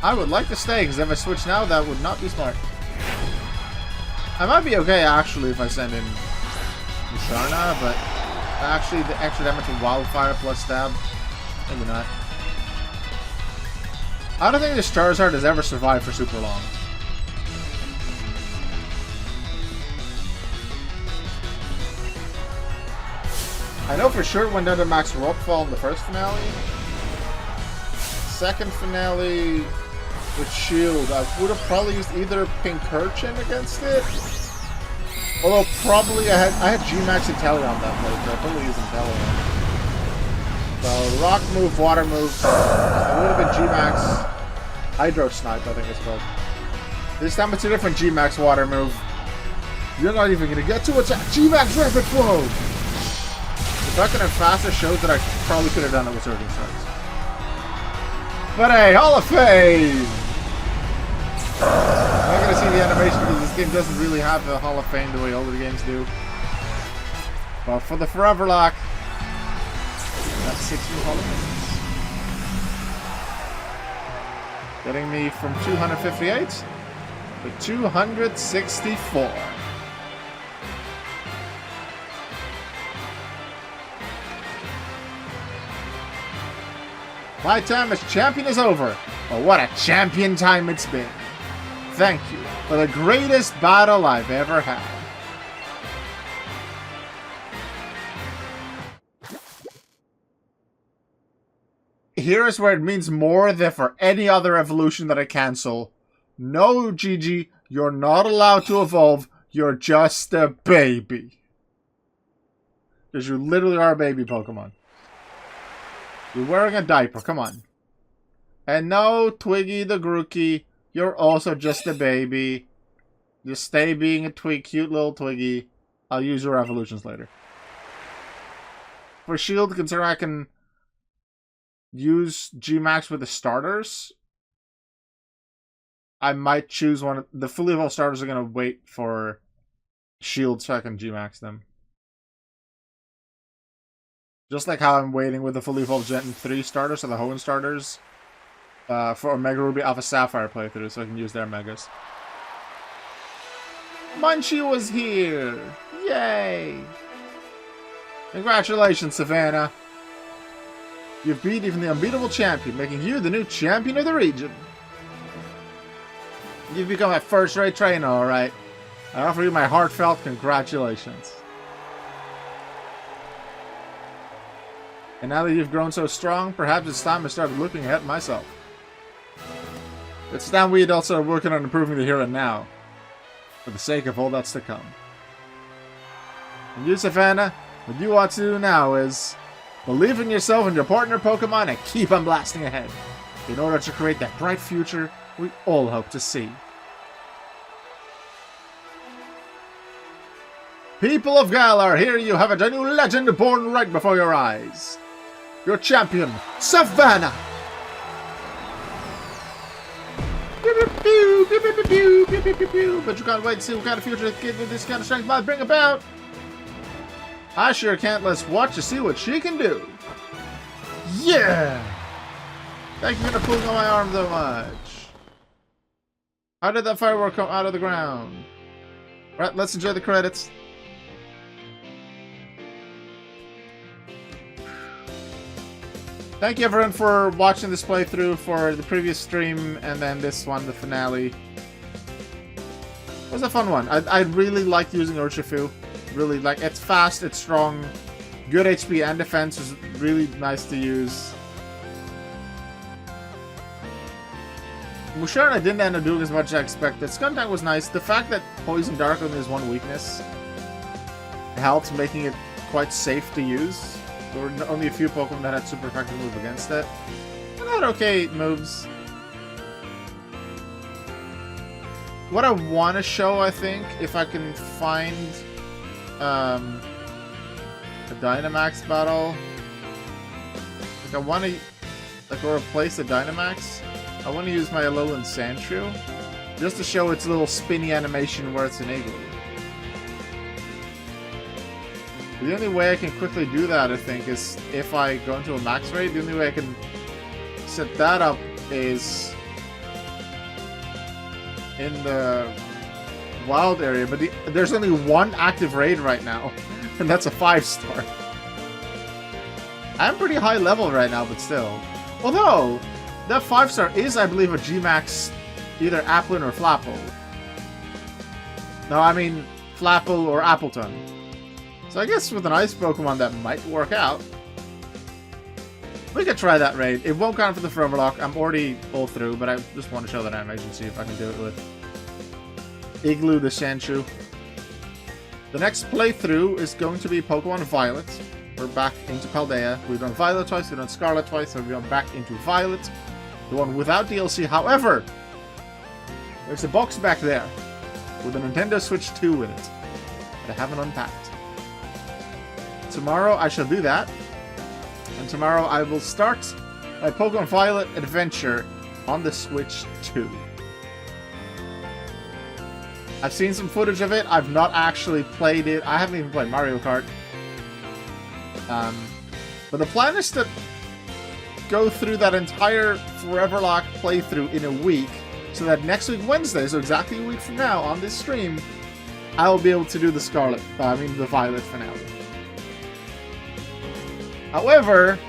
Speaker 1: I would like to stay, because if I switch now, that would not be smart. I might be okay, actually, if I send in Musharna, but actually, the extra damage from Wildfire plus Stab, maybe not. I don't think this Charizard has ever survived for super long. I know for sure it went down to max Rockfall in the first finale. Second finale with Shield, I would have probably used either Pincurchin against it. Although probably I had G-Max Inteleon that playthrough. I probably used Inteleon. So Rock move, Water move. It would have been G-Max Hydro Snipe, I think it's called. This time it's a different G-Max Water move. You're not even gonna get to attack. G-Max Rapid Flow. The Ducking and faster shows that I probably could have done it with Surging Strikes. But hey, Hall of Fame! I'm not gonna see the animation because this game doesn't really have the Hall of Fame the way older games do. But for the Foreverlocke, that's 16 polygonals. Getting me from 258 to 264. My time as champion is over, but what a champion time it's been. Thank you for the greatest battle I've ever had. Here is where it means more than for any other evolution that I cancel. No, Gigi, you're not allowed to evolve. You're just a baby. Because you literally are a baby Pokemon. You're wearing a diaper, come on. And no, Twiggy the Grookey, you're also just a baby. Just stay being a cute little Twiggy. I'll use your evolutions later. For Shield, consider I can use G-Max with the starters. I might choose one. The fully evolved starters are going to wait for Shield so I can G-Max them. Just like how I'm waiting with the fully evolved Gen 3 starters, so the Hoenn starters, for Omega Ruby Alpha Sapphire playthrough, so I can use their Megas. Munchie was here! Yay! Congratulations, Savannah! You've beat even the unbeatable champion, making you the new champion of the region. You've become a first-rate trainer, alright. I offer you my heartfelt congratulations. And now that you've grown so strong, perhaps it's time I started looking ahead myself. It's time we adults are working on improving the here and now, for the sake of all that's to come. And you, Savannah, what you ought to do now is believe in yourself and your partner Pokemon and keep on blasting ahead, in order to create that bright future we all hope to see. People of Galar, here you have a new legend born right before your eyes. Your champion, Savannah! But you can't wait to see what kind of future a kid with this kind of strength might bring about. I sure can't. Let's watch to see what she can do. Yeah! Thank you for pulling on my arm so much. How did that firework come out of the ground? Alright, let's enjoy the credits. Thank you everyone for watching this playthrough for the previous stream and then this one, the finale. It was a fun one. I really like using Urshifu. Really like it's fast, it's strong, good HP and defense is really nice to use. Musharna I didn't end up doing as much as I expected. Skuntank was nice. The fact that Poison Dark only has one weakness helps, making it quite safe to use. There were only a few Pokemon that had super effective move against it. And I had okay moves. What I want to show, I think, if I can find a Dynamax battle. Like I want to, like, or replace the Dynamax. I want to use my Alolan Sandshrew just to show its little spinny animation where it's an igloo. The only way I can quickly do that, I think, is if I go into a max raid. The only way I can set that up is in the wild area, but there's only one active raid right now, and that's a 5-star. I'm pretty high level right now, but still. Although, that 5-star is, I believe, a G-Max, either Applin or Flapple. No, I mean Flapple or Appleton. So I guess with an ice Pokemon that might work out. We could try that raid. It won't count for the Foreverlocke. I'm already all through, but I just want to show that animation, see if I can do it with Igloo the Sandshrew. The next playthrough is going to be Pokemon Violet. We're back into Paldea. We've done Violet twice, we've done Scarlet twice, so we're going back into Violet. The one without DLC. However, there's a box back there with a Nintendo Switch 2 in it that I haven't unpacked. Tomorrow I shall do that, and tomorrow I will start my Pokemon Violet adventure on the Switch 2. I've seen some footage of it. I've not actually played it. I haven't even played Mario Kart. But the plan is to go through that entire Foreverlocke playthrough in a week, so that next week Wednesday, so exactly a week from now on this stream, I will be able to do the the Violet finale. However,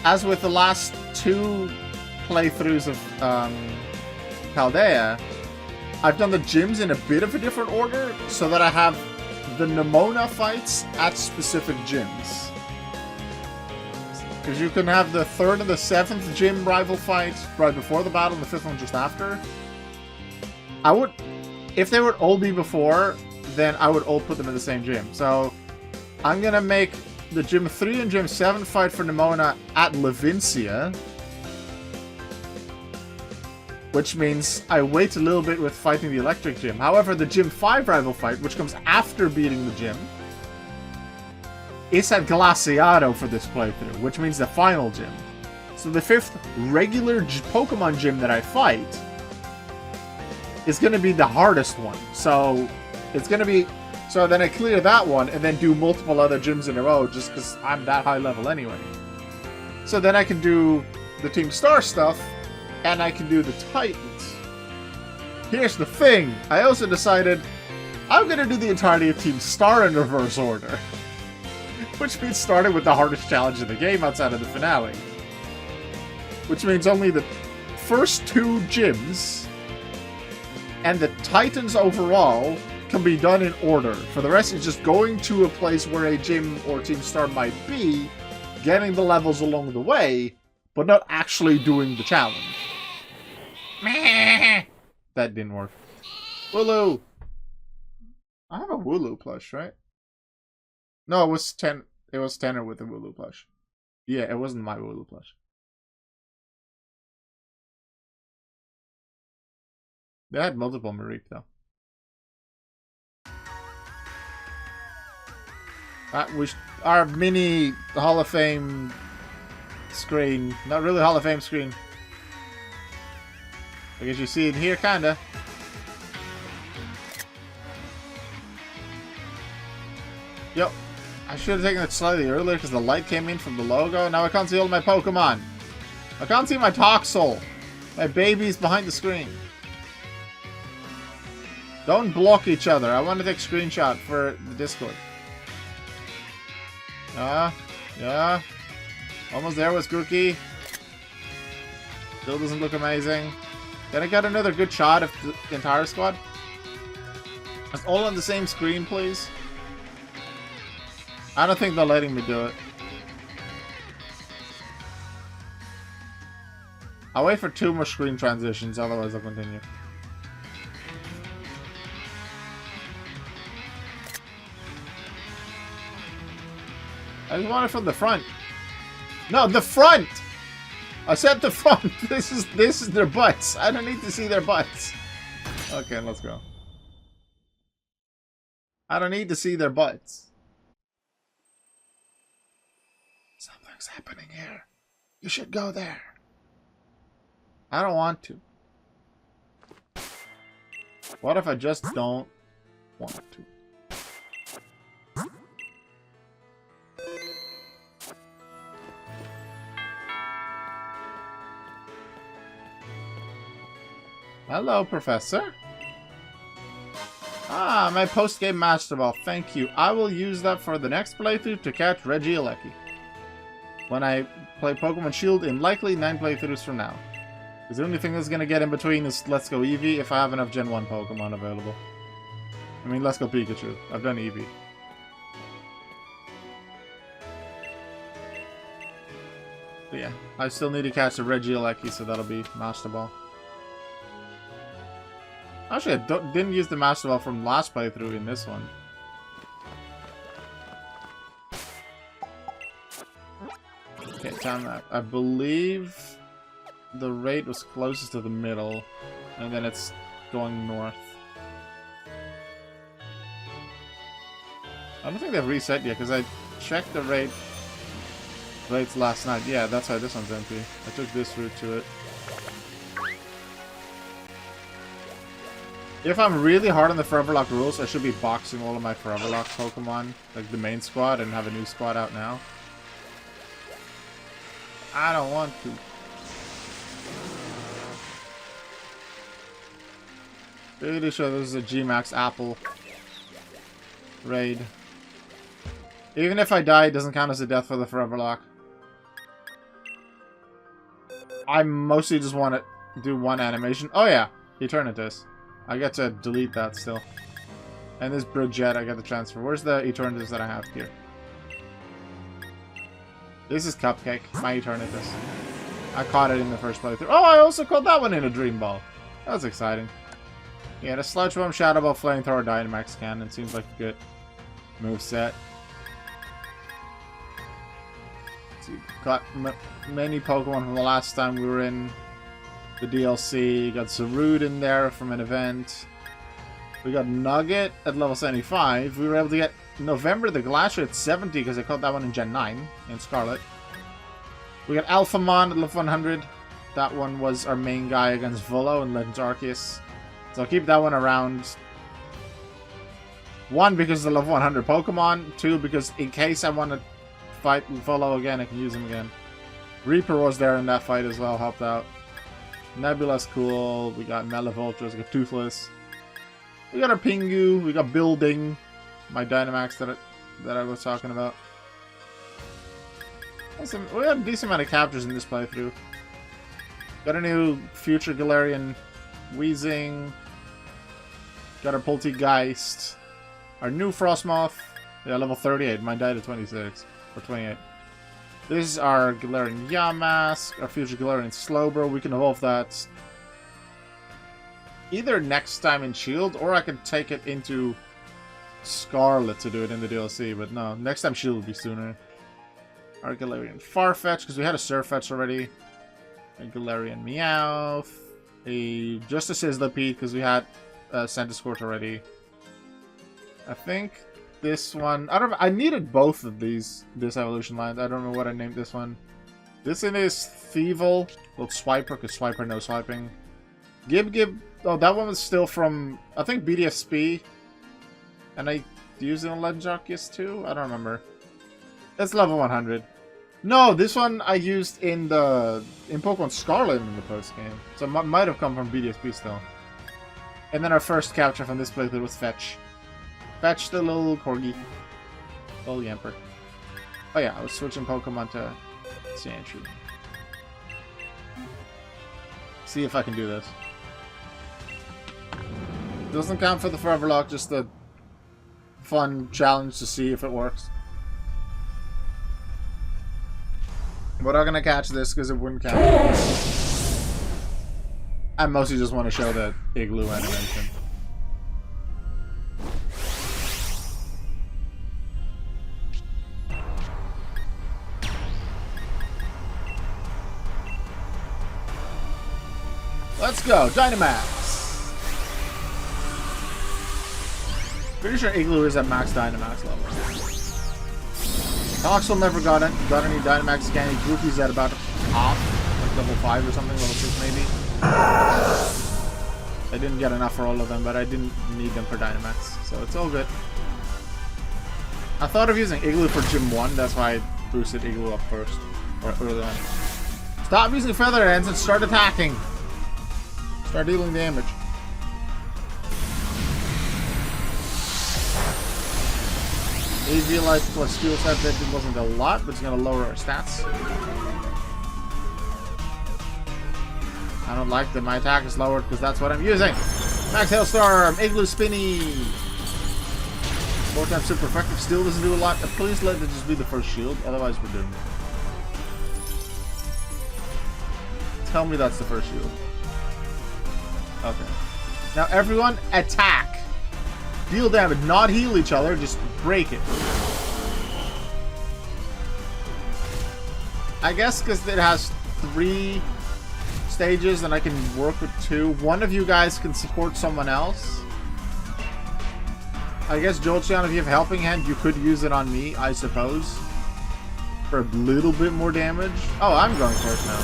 Speaker 1: as with the last 2 playthroughs of Paldea, I've done the gyms in a bit of a different order, so that I have the Nemona fights at specific gyms. Because you can have the 3rd and the 7th gym rival fight right before the battle, and the 5th one just after. If they would all be before, then I would all put them in the same gym. So, I'm gonna make the Gym 3 and Gym 7 fight for Nemona at Levincia. Which means I wait a little bit with fighting the Electric Gym. However, the Gym 5 rival fight, which comes after beating the gym, is at Glaciado for this playthrough, which means the final gym. So the 5th regular Pokemon gym that I fight is going to be the hardest one. So it's going to be... So then I clear that one and then do multiple other gyms in a row just because I'm that high level anyway. So then I can do the Team Star stuff and I can do the Titans. Here's the thing. I also decided I'm going to do the entirety of Team Star in reverse order. Which means starting with the hardest challenge in the game outside of the finale. Which means only the first 2 gyms and the Titans overall can be done in order. For the rest, it's just going to a place where a gym or Team Star might be, getting the levels along the way, but not actually doing the challenge. That didn't work. Wooloo! I have a Wooloo plush, right? No, it was It was Tanner with the Wooloo plush. Yeah, it wasn't my Wooloo plush. They had multiple Mareep though. Our mini Hall of Fame screen, not really Hall of Fame screen. I guess you see it here, kinda. Yep. I should have taken it slightly earlier because the light came in from the logo. Now I can't see all my Pokemon. I can't see my Toxel. My baby's behind the screen. Don't block each other. I want to take a screenshot for the Discord. Yeah. Almost there with Grookey. Still doesn't look amazing. Can I get another good shot of the entire squad? It's all on the same screen, please. I don't think they're letting me do it. I'll wait for 2 more screen transitions, otherwise I'll continue. I just want it from the front. No, the front! I said the front! This is their butts. I don't need to see their butts. Okay, let's go. I don't need to see their butts. Something's happening here. You should go there. I don't want to. What if I just don't want to? Hello, Professor. Ah, my post-game Master Ball. Thank you. I will use that for the next playthrough to catch Regieleki. When I play Pokemon Shield in likely 9 playthroughs from now. Because the only thing that's going to get in between is Let's Go Eevee if I have enough Gen 1 Pokemon available. I mean, Let's Go Pikachu. I've done Eevee. But yeah, I still need to catch the Regieleki, so that'll be Master Ball. Actually, I didn't use the Master Ball from last playthrough in this one. Okay, time that. I believe the raid was closest to the middle, and then it's going north. I don't think they've reset yet, because I checked the rates last night. Yeah, that's why this one's empty. I took this route to it. If I'm really hard on the Foreverlocke rules, I should be boxing all of my Foreverlocke Pokemon, like the main squad, and have a new squad out now. I don't want to. Pretty sure this is a G-Max Apple raid. Even if I die, it doesn't count as a death for the Foreverlocke. I mostly just want to do one animation. Oh yeah, Eternatus. I get to delete that still. And this Bridget, I get the transfer. Where's the Eternatus that I have here? This is Cupcake, my Eternatus. I caught it in the first playthrough. Oh, I also caught that one in a Dream Ball. That was exciting. Yeah, the Sludge Bomb, Shadow Ball, Flamethrower, Dynamax Cannon seems like a good moveset. Got many Pokemon from the last time we were in the DLC. Got Zarude in there from an event. We got Nugget at level 75. We were able to get November the Glacier at 70 because I caught that one in Gen 9 in Scarlet. We got Alphamon at level 100. That one was our main guy against Volo and Legends Arceus. So I'll keep that one around. 1, because it's a level 100 Pokemon. 2, because in case I want to fight Volo again, I can use him again. Reaper was there in that fight as well, helped out. Nebula's cool. We got Malevoltras, we got Toothless. We got our Pingu, we got Building. My Dynamax that I was talking about. We had a decent amount of captures in this playthrough. Got a new Future Galarian Weezing. Got our Poltegeist. Our new Frostmoth. Yeah, level 38. Mine died at 26. Or 28. This is our Galarian Yamask. Our Future Galarian Slowbro. We can evolve that either next time in Shield, or I can take it into Scarlet to do it in the DLC. But no, next time Shield will be sooner. Our Galarian Farfetch, because we had a Surfetch already. A Galarian Meowth. Just a Sizzlipede, because we had Centiskorch already. I think this one... I needed both of this evolution line. I don't know what I named this one. This one is Thievul. Well, Swiper, because Swiper no swiping. Gib. Oh, that one was still from, I think, BDSP. And I used it on Legends Arceus too? I don't remember. It's level 100. No, this one I used in Pokemon Scarlet in the post game. So it might have come from BDSP still. And then our first capture from this playthrough was Fetch. Fetch the little Corgi. Little Yamper. Oh yeah, I was switching Pokemon to Sandshrew. See if I can do this. Doesn't count for the Foreverlocke, just a fun challenge to see if it works. We're not gonna catch this because it wouldn't count. I mostly just want to show the Igloo animation. Let's go, Dynamax! Pretty sure Igloo is at max Dynamax level. Toxel never got any Dynamax scanning. Groupie's at about half, like level 5 or something, level 6 maybe. I didn't get enough for all of them, but I didn't need them for Dynamax, so it's all good. I thought of using Igloo for Gym 1, that's why I boosted Igloo up first, or early on. Stop using Feather Ends and start attacking! Start dealing damage. AV Life plus Steel Type that wasn't a lot, but it's going to lower our stats. I don't like that my attack is lowered because that's what I'm using. Max Hailstorm, Igloo Spinny. 4 times super effective, still doesn't do a lot. Please let it just be the first shield, otherwise we're doomed. Tell me that's the first shield. Okay. Now everyone, attack! Deal damage, not heal each other, just break it. I guess because it has 3 stages and I can work with 2. One of you guys can support someone else. I guess, Jolteon, if you have Helping Hand, you could use it on me, I suppose. For a little bit more damage. Oh, I'm going first now.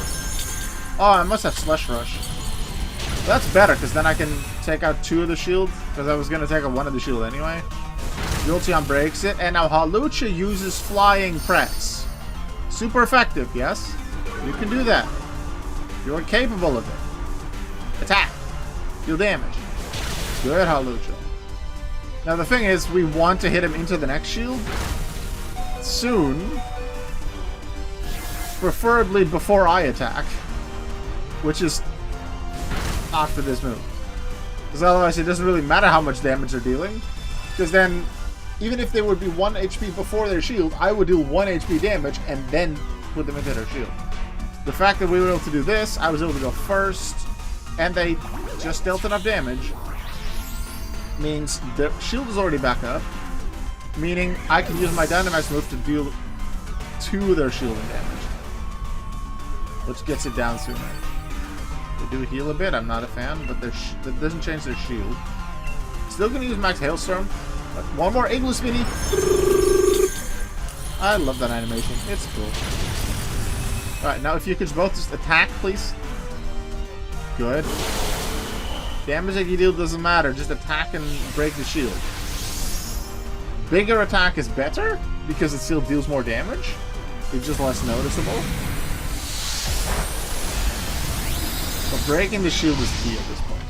Speaker 1: Oh, I must have Slush Rush. That's better, because then I can take out 2 of the shield, because I was going to take out 1 of the shield anyway. Jolteon breaks it, and now Hawlucha uses Flying Press. Super effective, yes? You can do that. You're capable of it. Attack. Deal damage. Good, Hawlucha. Now the thing is, we want to hit him into the next shield soon. Preferably before I attack. Which is after this move. Because otherwise it doesn't really matter how much damage they're dealing. Because then, even if they would be 1 HP before their shield, I would deal 1 HP damage and then put them into their shield. The fact that we were able to do this, I was able to go first, and they just dealt enough damage, means the shield is already back up, meaning I can use my Dynamax move to deal 2 of their shielding damage, which gets it down sooner. They do heal a bit, I'm not a fan, but that doesn't change their shield. Still gonna use Max Hailstorm, but 1 more Igloo Spinny. I love that animation, it's cool. Alright, now if you could both just attack, please. Good. Damage that you deal doesn't matter, just attack and break the shield. Bigger attack is better, because it still deals more damage. It's just less noticeable. But breaking the shield is key at this point.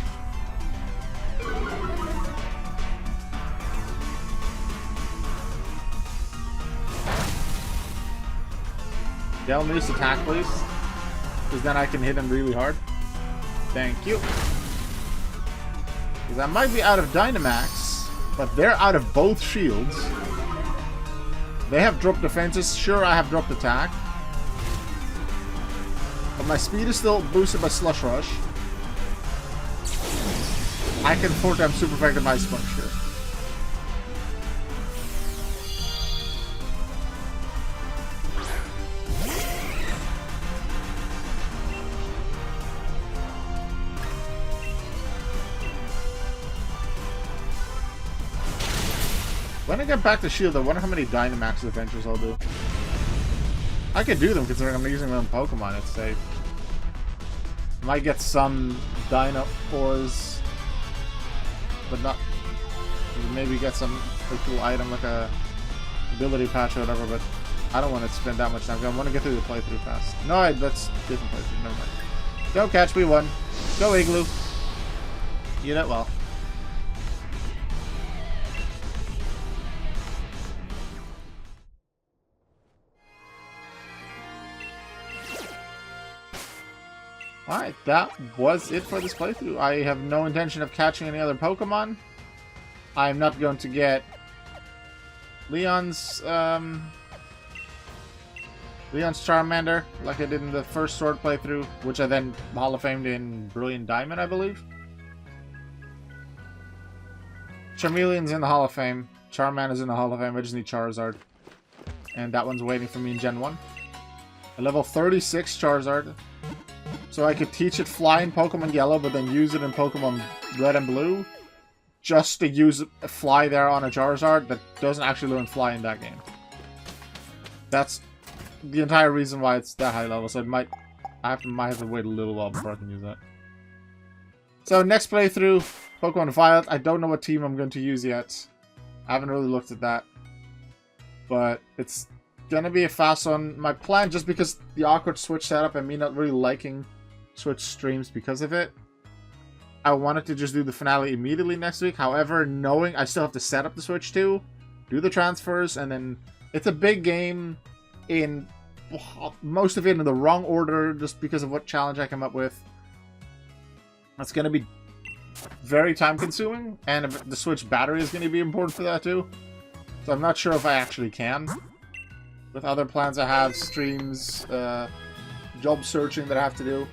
Speaker 1: Del needs attack, please. Because then I can hit him really hard. Thank you. Because I might be out of Dynamax, but they're out of both shields. They have dropped defenses. Sure, I have dropped attack. But my speed is still boosted by Slush Rush. I can 4-time super effective Ice Punch here. When I get back to shield, I wonder how many Dynamax adventures I'll do. I could do them considering I'm using them on Pokemon, it's safe. Might get some Dino Ores, but not. Maybe get some cool item like a ability patch or whatever, but I don't want to spend that much time. I want to get through the playthrough fast. No, that's different playthrough, never mind. Go catch me one. Go Igloo. You did well. Alright, that was it for this playthrough. I have no intention of catching any other Pokemon. I'm not going to get Leon's Charmander, like I did in the first Sword playthrough, which I then Hall of Famed in Brilliant Diamond, I believe. Charmeleon's in the Hall of Fame. Charmander's in the Hall of Fame. I just need Charizard. And that one's waiting for me in Gen 1. A level 36 Charizard. So I could teach it Fly in Pokemon Yellow, but then use it in Pokemon Red and Blue. Just to use a Fly there on a Charizard that doesn't actually learn Fly in that game. That's the entire reason why it's that high level. So it might have to wait a little while before I can use that. So next playthrough, Pokemon Violet. I don't know what team I'm going to use yet. I haven't really looked at that. But it's gonna be a fast one. My plan, just because the awkward Switch setup and me not really liking Switch streams because of it, I wanted to just do the finale immediately next week. However, knowing I still have to set up the Switch too, do the transfers, and then it's a big game in most of it in the wrong order just because of what challenge I come up with. That's going to be very time consuming, and the Switch battery is going to be important for that too. So I'm not sure if I actually can. With other plans I have, streams, job searching that I have to do.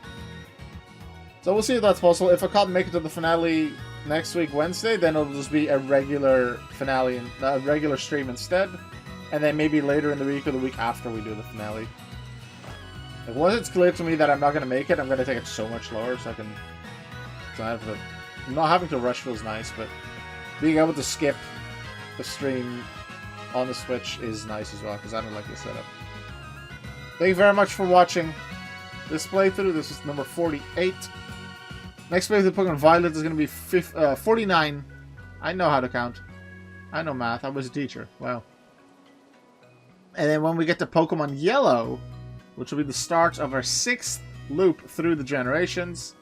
Speaker 1: So we'll see if that's possible. If I can't make it to the finale next week, Wednesday, then it'll just be a regular finale, a regular stream instead. And then maybe later in the week or the week after we do the finale. Like, once it's clear to me that I'm not going to make it, I'm going to take it so much slower so I can... So I have to, not having to rush feels nice, but being able to skip the stream on the Switch is nice as well, because I don't like this setup. Thank you very much for watching this playthrough. This is number 48. Next playthrough of Pokemon Violet is going to be 49. I know how to count. I know math. I was a teacher. Wow. And then when we get to Pokemon Yellow, which will be the start of our 6th loop through the generations,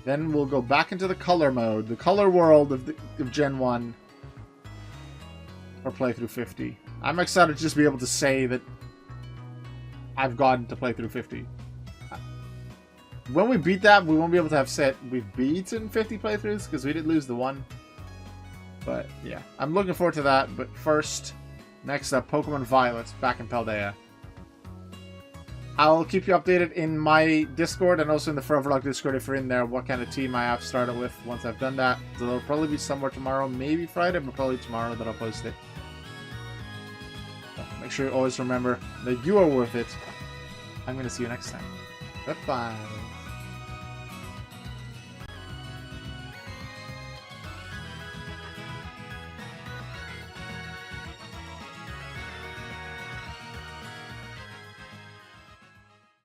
Speaker 1: then we'll go back into the color mode, the color world of Gen 1, or playthrough 50. I'm excited to just be able to say that I've gotten to playthrough 50. When we beat that, we won't be able to have said we've beaten 50 playthroughs, because we did lose the one. But, yeah. I'm looking forward to that, but first, next up, Pokemon Violet, back in Paldea. I'll keep you updated in my Discord and also in the Foreverlocke Discord if you're in there, what kind of team I have started with once I've done that. So it'll probably be somewhere tomorrow, maybe Friday, but probably tomorrow that I'll post it. So make sure you always remember that you are worth it. I'm going to see you next time. Goodbye.